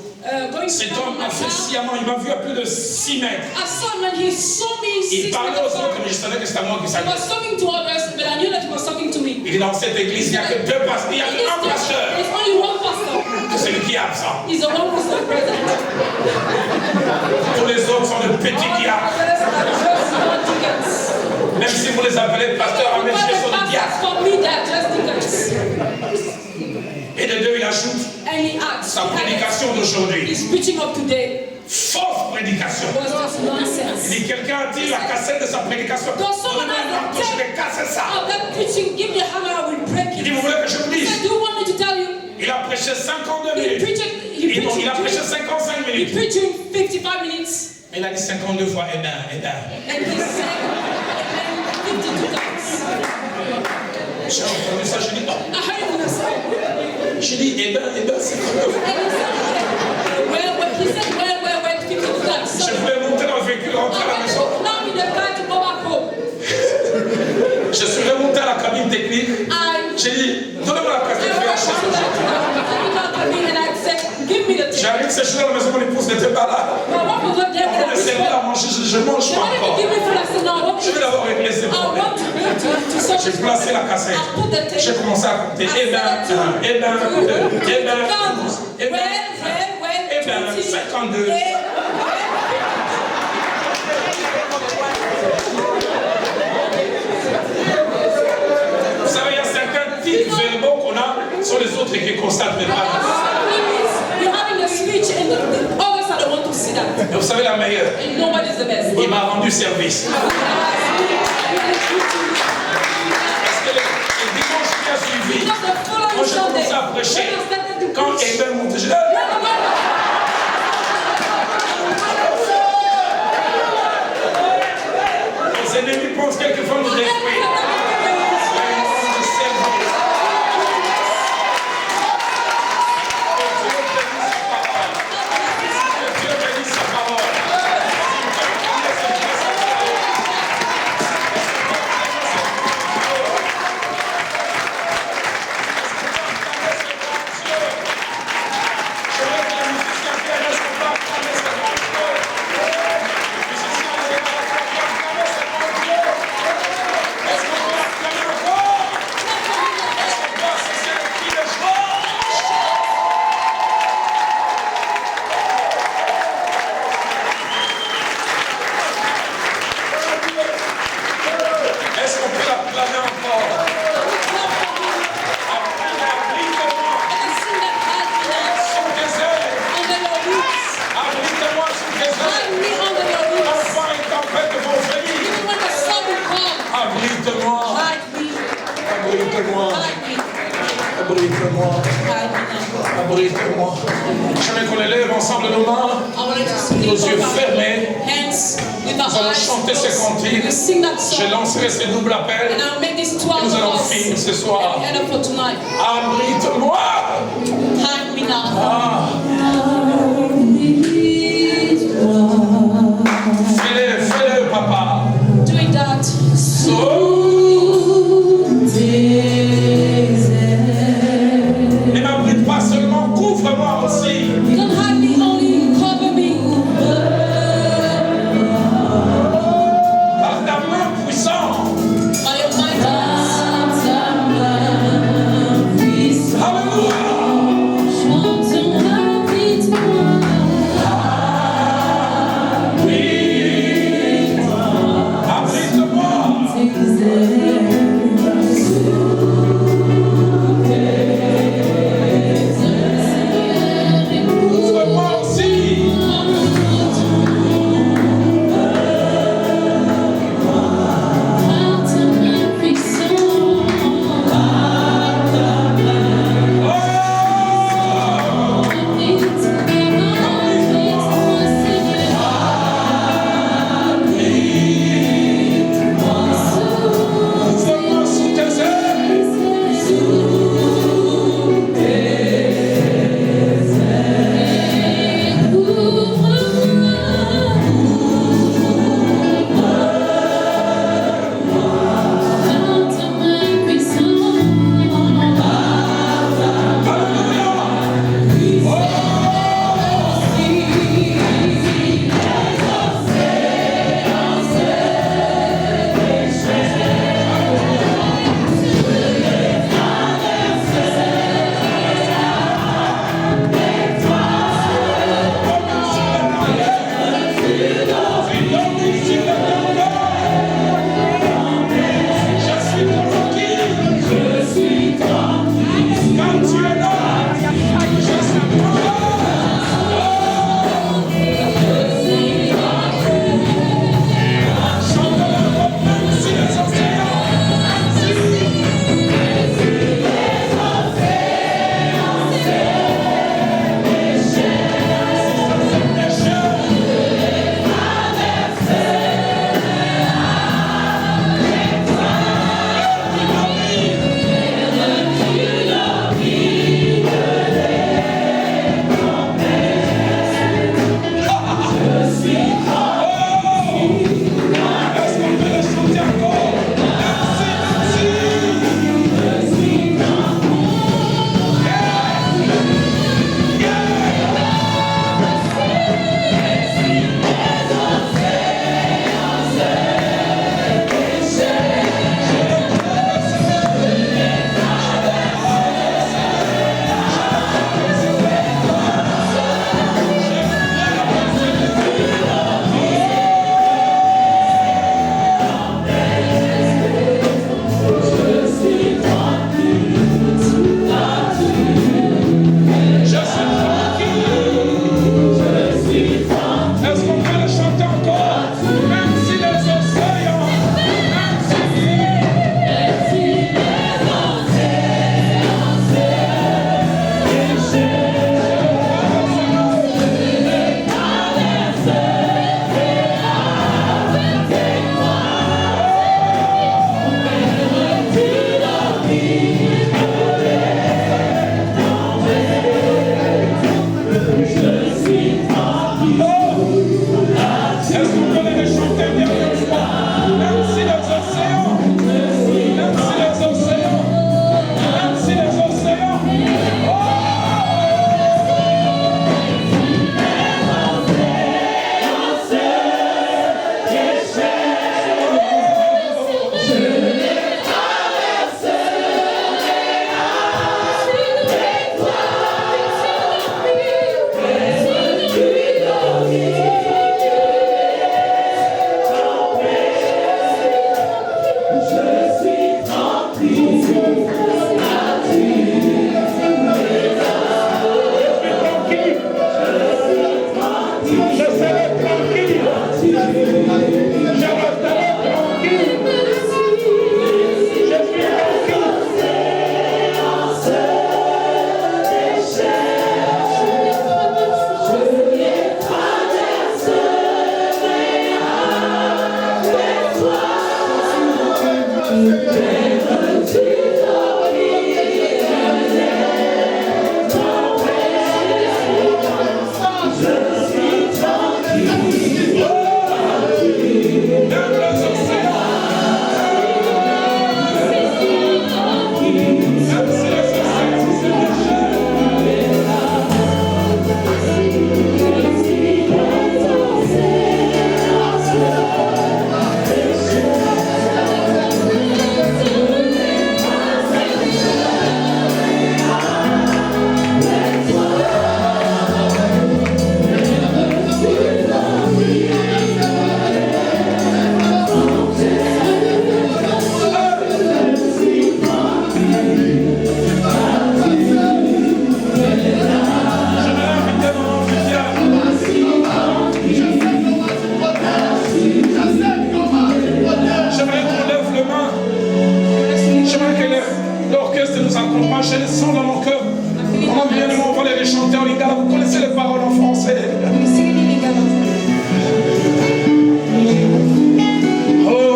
Going Cet to homme my m'a fait car. sciemment, il m'a vu à plus de 6 mètres. I saw him and he saw me Il 6 parlait meters aux far. autres, mais je savais que c'était à moi qui He savais. was talking to others, but I knew that he was talking to me. Il est dans cette église, il n'y a que 2 pasteurs, il n'y a In this qu'un church, pasteur. there's only one pastor. C'est celui qui est absent. He's the one who's not present. Tous les autres sont de petits All the diacres. others are just small deacons. Même si vous les appelez pasteurs, Even mais the ils sont des pastors, diacres. for me, they're just deacons. Et de deux, il ajoute And he asked, sa prédication d'aujourd'hui. his preaching of today Fausse prédication. was just nonsense. Il dit, quelqu'un a dit la cassette de sa prédication. Does someone Donnez-moi un marteau, je vais casser ça. Oh, that preaching, give me a hammer, I will break Il it. dit, vous voulez que je vous He dise? said, do you want me to tell you? Il a prêché 52 He minutes. preached Il a prêché 55 he minutes. preached in 55 minutes. Il a dit 52 fois, eh ben, eh ben. And he said, amen 52 times. J'ai entendu ça, je dis, oh. I heard him in a song. Je dis, eh ben, 52 fois. And he said, well, 52 times. So, Je voulais monter dans le véhicule, rentrer à la I maison. wanted to climb in the car to go back home. Je suis remonté à la cabine technique. J'ai dit, donnez-moi la cassette, je vais acheter ce jeu. J'arrive, c'est chez la maison, mon épouse n'était pas là. On me servir à manger, je ne mange pas encore. Je vais d'abord régler ces problèmes. J'ai placé la cassette. J'ai commencé à compter. Eh ben, 1, eh ben, 2, eh ben, 12, eh ben, 13, eh ben, 52. Vous savez, il y a certains titres verbaux qu'on a sur les autres et qui constatent, mais pas nous. You're having a speech and the others are the one to see that. Et vous savez la meilleure, And you know what is the best? il m'a rendu service. Parce que le dimanche qui a suivi, quand j'ai commencé à prêcher, quand Eben monte, je dis, les ennemis pensent quelquefois nous détruire. Est-ce qu'on peut la planer encore? Sous tes ailes. Abrite-moi sous tes ailes. Enfant et tempête vont venir. Abrite-moi. Abrite-moi. Abrite-moi. Abrite-moi. J'aimerais qu'on élève ensemble nos mains, nos yeux fermés. Nous allons chanter ces cantiques. Je lancerai ces doubles appels. Et nous allons finir ce soir. Abrite-moi. Ah. Fais-le, papa. Ne m'abrite pas seulement, couvre-moi aussi. Par ta main puissante. Je serai tranquille. Je resterai tranquille. Je suis j'ai le son dans mon cœur. Comment bien de m'envoler les chanteurs en lingala. Vous connaissez les paroles en français. Oh.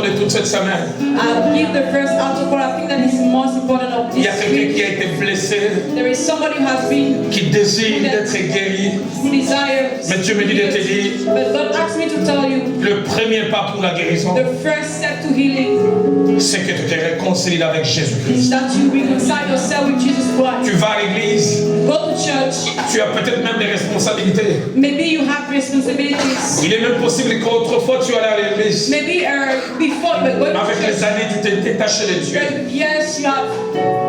de toute cette semaine. I'll give the first altar call. I think that is the most important of Il y a this quelqu'un week. qui a été blessé, There is somebody who has been, qui désire d'être guéri. who desires. Mais Dieu me dit de te dire, But God asked me to tell you, le premier pas pour la guérison, the first step to healing c'est que tu te réconcilies avec is Jésus-Christ. that you reconcile yourself with Jesus Christ. Tu vas à l'église, Go to church. tu as peut-être même des responsabilités. Maybe you have responsibilities. Il est même possible qu'autrefois tu allais à l'église. Maybe before you were going Avec to les church. années, tu t'es détaché de Dieu. Yes, you have.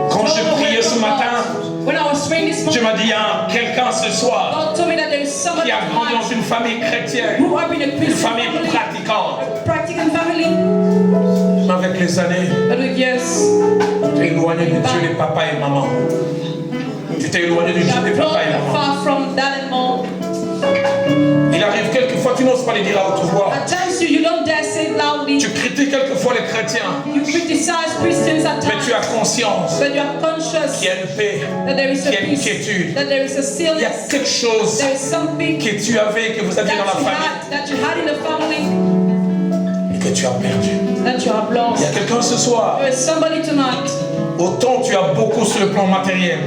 Quand j'ai prié ce matin, when I was praying this Dieu morning, m'a dit, il y a quelqu'un ce soir God told me that there is somebody qui a grandi dans une famille chrétienne, who up in a une Christian famille family, pratiquante. a practicing family. Mais avec les années, But with years, tu t'es éloigné de Dieu, les papas et maman. Tu t'es éloigné de you Dieu, have des papas et grown maman. far from dad and mom. Il arrive quelquefois, tu n'oses pas les dire à haute voix. At times you don't dare say it loudly. Tu critiques quelquefois les chrétiens, You criticize Christians at mais tu as times, conscience but you are conscious qu'il y a une paix, that there is a qu'il y a une peace, quiétude. that there is a Il y a stillness, quelque chose there is something que tu avais, que vous aviez dans la famille, that you had in the family et que tu as perdu. that you have Il y a lost. quelqu'un ce soir, There is somebody tonight. autant tu as beaucoup sur le plan matériel,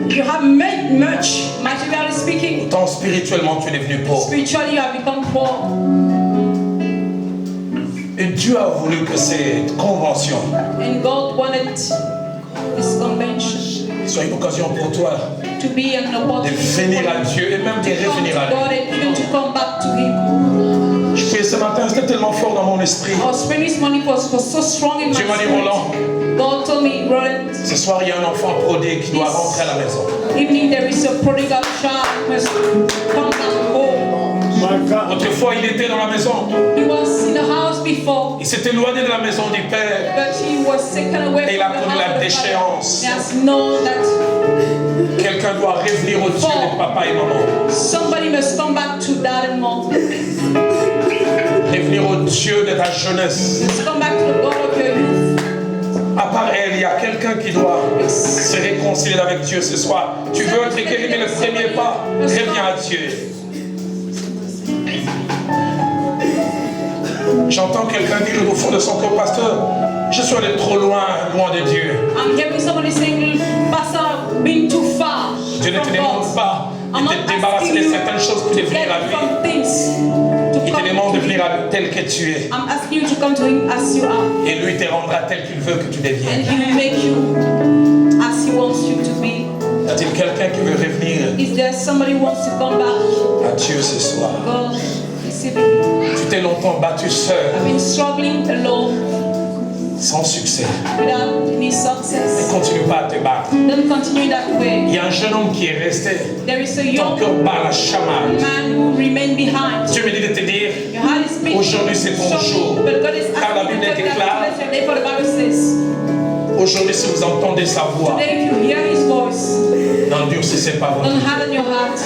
You have made much, materially speaking. autant spirituellement tu es devenu pauvre. Spiritually, you have become poor. Et Dieu a voulu que cette convention And God wanted this convention soit une occasion pour toi to be an de opportunity venir à Dieu et même de to come revenir to à God lui. and even to come back to Him. Je priais ce matin, c'était tellement fort dans mon esprit. Our spirit this morning was so strong in my Dieu m'a dit, spirit. Roland, God told me, Roland, ce soir il y a un enfant prodigue qui doit rentrer à la maison. evening there is a prodigal child who must come back home. Autrefois il était dans la maison, He was in the house before, il s'est éloigné de la maison du Père. but he was taken away Et il from a the connu house la of the déchéance. Father. He has known that Quelqu'un doit revenir au Dieu de papa et maman. somebody must come back to dad and mom. Revenir au Dieu de ta jeunesse. Must come back to the God of your youth. À part elle, il y a quelqu'un qui doit se réconcilier avec Dieu ce soir. Tu veux être guéri, mais le premier pas, reviens à Dieu. J'entends quelqu'un dire au fond de son cœur, pasteur, je suis allé trop loin, loin de Dieu. I'm hearing somebody saying, Pastor, I've been too far. Dieu ne te from demande God. pas I'm de not te débarrasser asking de you certaines choses pour to devenir get à lui. from things to Il te come demande de to venir Him. à lui tel que tu es. I'm asking you to come to Him as you are. Et lui te rendra tel qu'il veut que tu And deviennes. He will make you as He wants you to be. Y a-t-il quelqu'un qui veut revenir Is there somebody who wants to come back? à Dieu ce soir? God, receive me. Tu t'es longtemps battu seul, I've been struggling alone sans succès. without any Ne success. continue pas à te battre. Don't continue that way. Il y a un jeune homme qui est resté. There is a Ton young cœur bat la chamade. man who remained behind. Dieu me dit de te dire, Your heart is beating. Aujourd'hui, c'est ton jour. But God is Car la asking Bible you to déclare, that's your day, for the Bible says. aujourd'hui si vous entendez sa voix, Today, if you hear His voice, n'endurcissez pas votre don't cœur. harden your heart.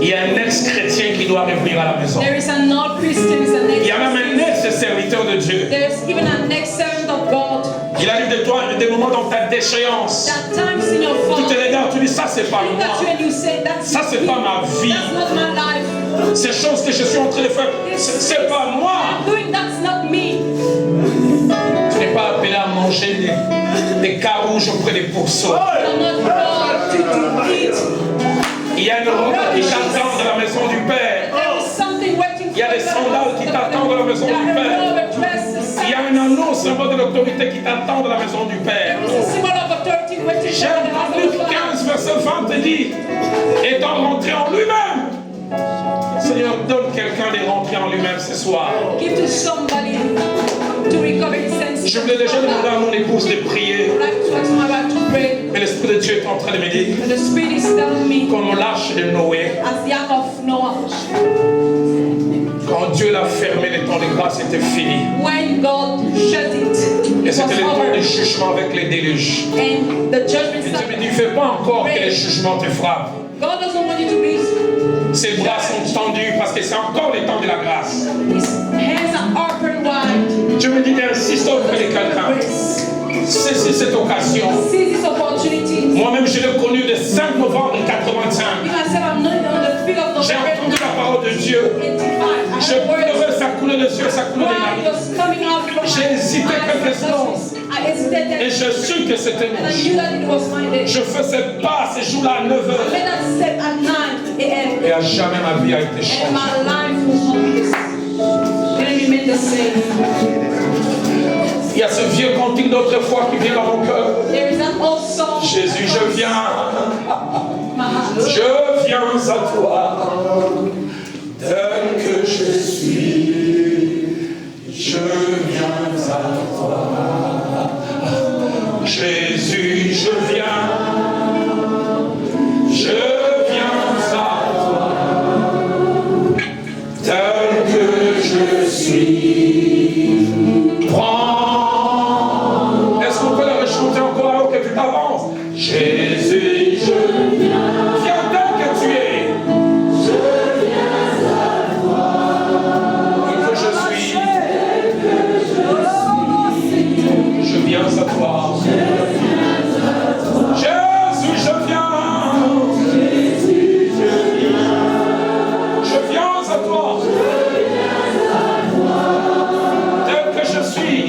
Il y a un ex-chrétien qui doit revenir à la maison. There is an old Christian, is an Il y a même un ex. ex-serviteur de Dieu. There is even an ex-servant of God. Il arrive de toi des moments dans ta déchéance. That times in your Tu te fault, regardes, tu dis ça c'est pas look at you moi. and you say, that's Ça c'est me. pas ma vie. That's not my life. Ces choses que je suis en train de faire, c'est pas moi. I'm doing, that's not me. Tu n'es pas appelé à manger des carouges auprès des pourceaux. I'm not called to eat. Il y a une robe qui t'attend dans la maison du Père. There is something waiting for Il y a des sandales qui t'attendent dans la maison du Père. Il y a une annonce, un mot de l'autorité qui t'attend dans la maison du Père. J'aime dans Luc 15, verset 20, te dit, étant rentré en lui-même. Seigneur, donne quelqu'un de rentrer en lui-même ce soir. Give to somebody to recover his senses. Je voulais déjà demander à mon épouse de prier, I'd like to ask my wife to pray. mais l'Esprit de Dieu est en train de me dire, And the Spirit is telling me, comme l'arche de Noé, as the ark of Noah, quand Dieu l'a fermé, le temps de grâce était fini. when God shut it, Et it c'était le was temps over. du jugement avec les déluges. And the judgment Et Dieu me started. dit, ne fais pas encore que les jugements te frappent. God doesn't want you to be. Ses bras sont tendus parce que c'est encore le temps de la grâce. His hands are open wide. Dieu me dit d'insister auprès de quelqu'un. Saisis cette occasion. Seize this opportunity. Moi-même, je l'ai connu le 5 novembre 85. You myself, I'm not on the field of J'ai entendu November la parole de Dieu. 85. I Je heard words. pleurais, ça coulait des yeux. que ça coulait des larmes. J'ai hésité quelques secondes. Et je suis que c'était moi. Je faisais pas ces jours-là à 9 heures. Et à jamais ma vie a été changée. Il y a ce vieux cantique d'autrefois qui vient dans mon cœur. Jésus, je viens à toi, tel que je suis, je viens à toi. Jésus, je viens à toi, tel que je suis. Prends. Est-ce qu'on peut la rechanter encore alors que tu t'avances? Jésus, je viens tel que tu es. Je viens à toi. Que je suis. Je viens à toi. Jésus, je viens. Je viens à toi. Tel que je suis.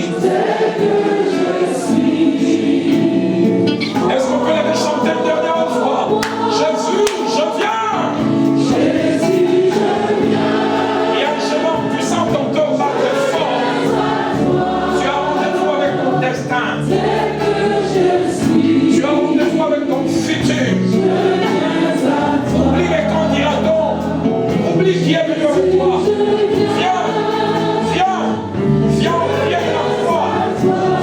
Est-ce qu'on peut les chanter une dernière fois? Jésus, je viens. Il y a un chemin puissant, ton cœur bat très fort. Tu as rendez-vous avec ton destin. Tu as rendez-vous avec ton futur. Oublie les candidats. Oublie qui est venu avec toi. Viens au pied de la croix.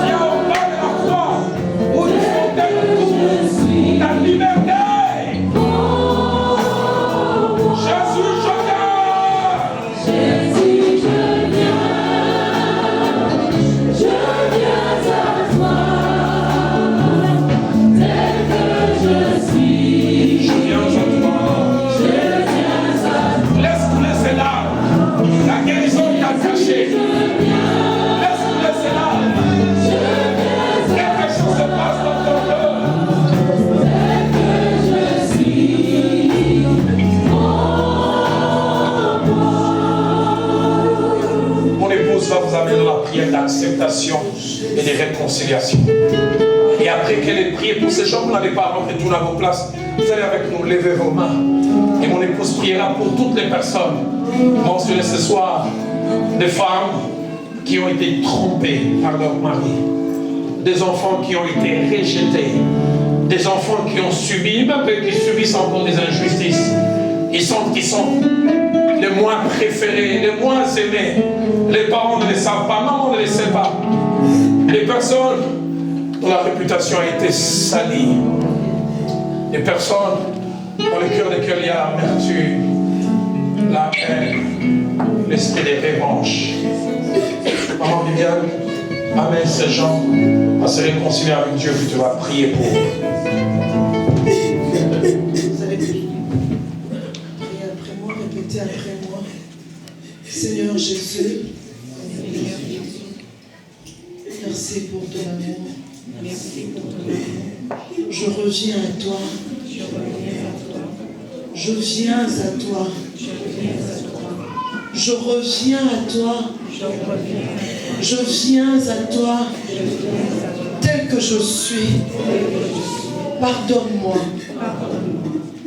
Viens au bas de la croix. Où il faut ta liberté. Jésus, je viens. Jésus, je viens. Je viens à toi. Tel que je suis. Je viens à toi. Je viens à toi. Laisse couler ces larmes. La guérison t'a caché. Laisse couler ces larmes. Quelque chose se passe dans ton cœur. Mon épouse va vous amener dans la prière d'acceptation et de réconciliation. Et après qu'elle ait prié pour ces gens, vous n'avez pas rentré tout à vos places. Vous allez avec nous lever vos mains. Et mon épouse priera pour toutes les personnes mentionnées ce soir. Des femmes qui ont été trompées par leur mari. Des enfants qui ont été rejetés. Des enfants qui ont subi, même qui subissent encore des injustices. Qui sont les moins préférés, les moins aimés. Les parents ne les savent pas, maman ne les sait pas. Les personnes dont la réputation a été salie. Les personnes dans le cœur desquelles il y a l'amertume, la haine, l'esprit des revanches. Maman Viviane, amène ces gens à se réconcilier avec Dieu, que tu vas prier pour. Vous allez prier après moi, répétez après moi. Seigneur Jésus, merci pour ton amour. Je reviens à toi. Je viens à toi. Je reviens à toi. Je viens à toi. Tel que je suis. Pardonne-moi.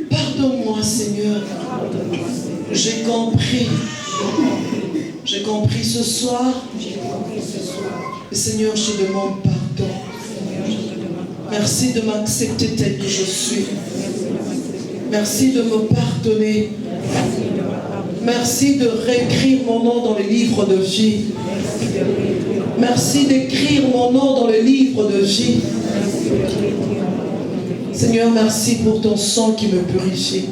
Pardonne-moi, Seigneur. J'ai compris. J'ai compris ce soir. Et Seigneur, je te demande pardon. Merci de m'accepter tel que je suis. Merci de me pardonner. Merci de réécrire mon nom dans le livre de vie. Merci d'écrire mon nom dans le livre de vie. Seigneur, merci pour ton sang qui me purifie.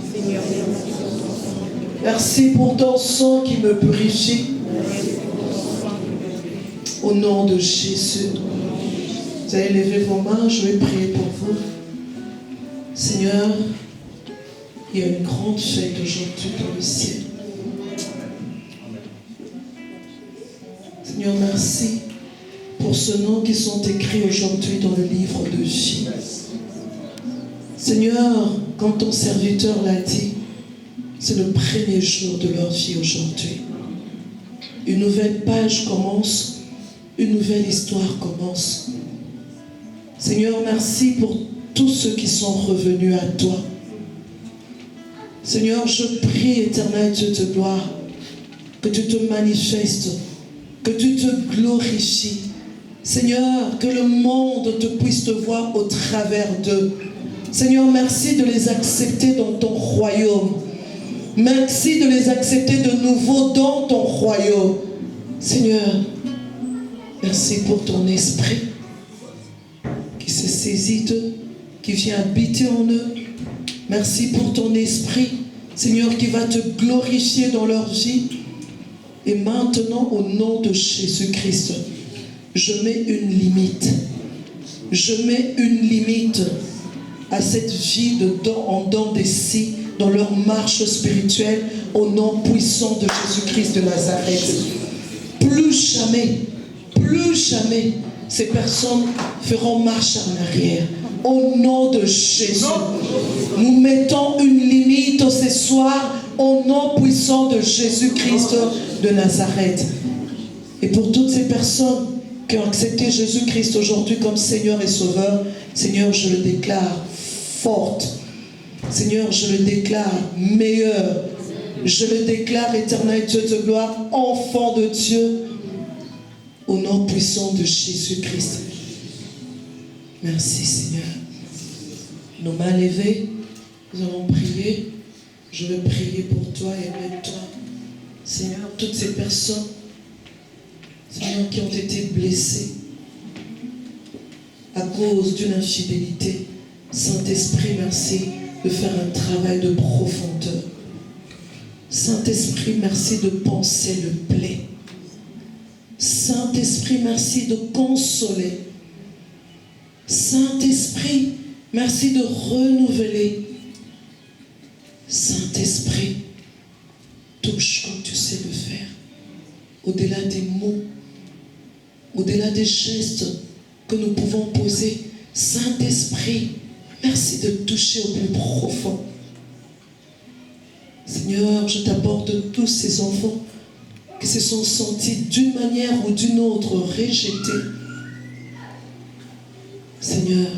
Merci pour ton sang qui me purifie. Au nom de Jésus. Vous allez lever vos mains, je vais prier pour vous. Seigneur, il y a une grande fête aujourd'hui dans le ciel. Seigneur, merci pour ce nom qui sont écrits aujourd'hui dans le livre de vie. Seigneur, quand ton serviteur l'a dit, c'est le premier jour de leur vie aujourd'hui. Une nouvelle page commence, une nouvelle histoire commence. Seigneur, merci pour tous ceux qui sont revenus à toi. Seigneur, je prie, éternel Dieu de gloire, que tu te manifestes, que tu te glorifies. Seigneur, que le monde te puisse te voir au travers d'eux. Seigneur, merci de les accepter dans ton royaume. Merci de les accepter de nouveau dans ton royaume. Seigneur, merci pour ton esprit qui se saisit d'eux, qui vient habiter en eux. Merci pour ton esprit, Seigneur, qui va te glorifier dans leur vie. Et maintenant, au nom de Jésus-Christ, je mets une limite. Je mets une limite à cette vie en dents des scies, dans leur marche spirituelle, au nom puissant de Jésus-Christ de Nazareth. Plus jamais, ces personnes feront marche en arrière. Au nom de Jésus, nous mettons une limite ce soir, au nom puissant de Jésus-Christ de Nazareth. Et pour toutes ces personnes qui ont accepté Jésus-Christ aujourd'hui comme Seigneur et Sauveur, Seigneur, je le déclare forte. Seigneur, je le déclare meilleur. Je le déclare éternel Dieu de gloire, enfant de Dieu, au nom puissant de Jésus-Christ. Merci Seigneur. Nos mains levées, nous allons prier. Je veux prier pour toi et avec toi. Seigneur, toutes ces personnes, Seigneur, qui ont été blessées à cause d'une infidélité. Saint-Esprit, merci de faire un travail de profondeur. Saint-Esprit, merci de penser le plaie. Saint-Esprit, merci de consoler. Saint-Esprit, merci de renouveler. Saint-Esprit, touche comme tu sais le faire. Au-delà des mots, au-delà des gestes que nous pouvons poser. Saint-Esprit, merci de toucher au plus profond. Seigneur, je t'apporte tous ces enfants qui se sont sentis d'une manière ou d'une autre rejetés. Seigneur,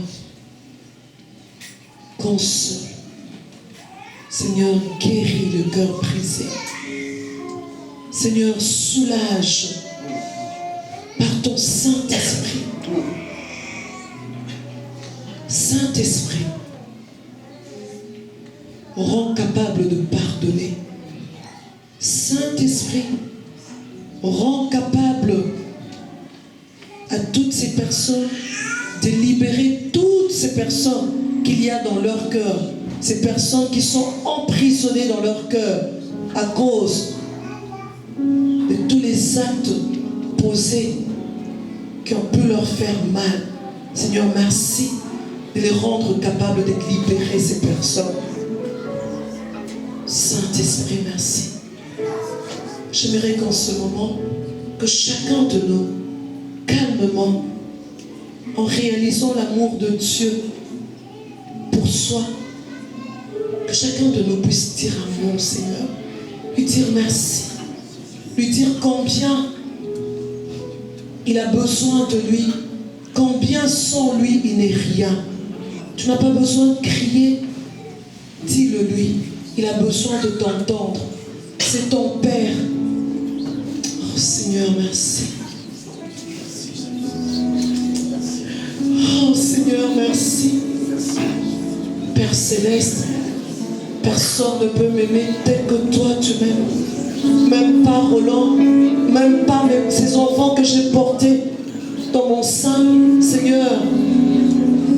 console. Seigneur, guéris le cœur brisé. Seigneur, soulage par ton Saint-Esprit. Saint-Esprit, rends capable de pardonner. Saint-Esprit, rends capable à toutes ces personnes de libérer toutes ces personnes qu'il y a dans leur cœur. Ces personnes qui sont emprisonnées dans leur cœur à cause de tous les actes posés qui ont pu leur faire mal. Seigneur, merci de les rendre capables de libérer ces personnes. Saint-Esprit, merci. J'aimerais qu'en ce moment, que chacun de nous, calmement, en réalisant l'amour de Dieu pour soi, que chacun de nous puisse dire un mot, Seigneur, lui dire merci, lui dire combien il a besoin de lui, combien sans lui il n'est rien. Tu n'as pas besoin de crier, dis-le lui, il a besoin de t'entendre, c'est ton Père. Oh Seigneur, merci. Oh Seigneur, merci. Père Céleste, personne ne peut m'aimer tel que toi tu m'aimes. Même pas Roland, même pas ces enfants que j'ai portés dans mon sein, Seigneur,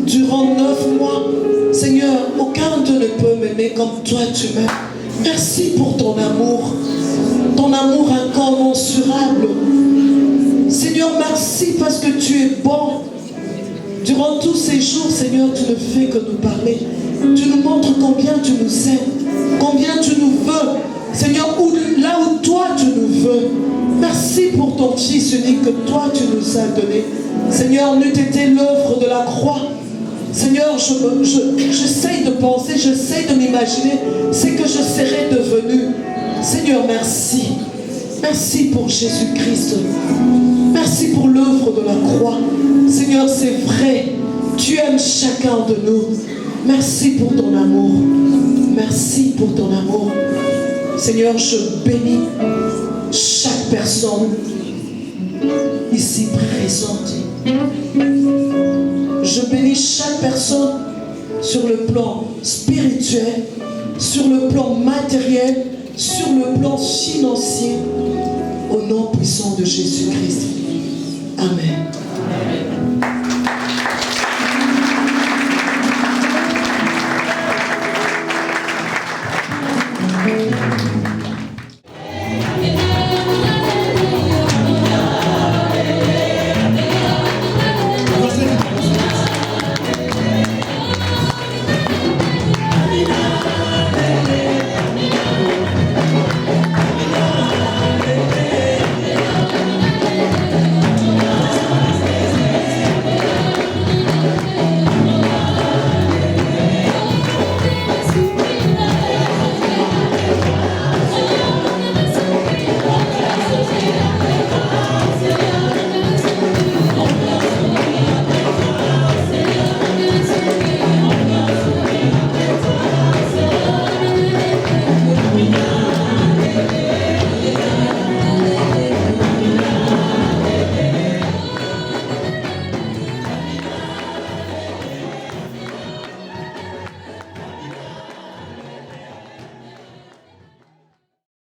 durant 9 mois. Seigneur, aucun d'eux ne peut m'aimer comme toi tu m'aimes. Merci pour ton amour incommensurable. Seigneur, merci parce que tu es bon. Durant tous ces jours, Seigneur, tu ne fais que nous parler. Tu nous montres combien tu nous aimes, combien tu nous veux. Seigneur, là où toi tu nous veux. Merci pour ton Fils unique que toi tu nous as donné. Seigneur, n'eût été l'œuvre de la croix. Seigneur, j'essaye de penser, j'essaye de m'imaginer ce que je serais devenu. Seigneur, merci. Merci pour Jésus-Christ. Merci pour l'œuvre de la croix. Seigneur, c'est vrai, tu aimes chacun de nous. Merci pour ton amour. Merci pour ton amour. Seigneur, je bénis chaque personne ici présente. Je bénis chaque personne sur le plan spirituel, sur le plan matériel, sur le plan financier, au nom puissant de Jésus-Christ.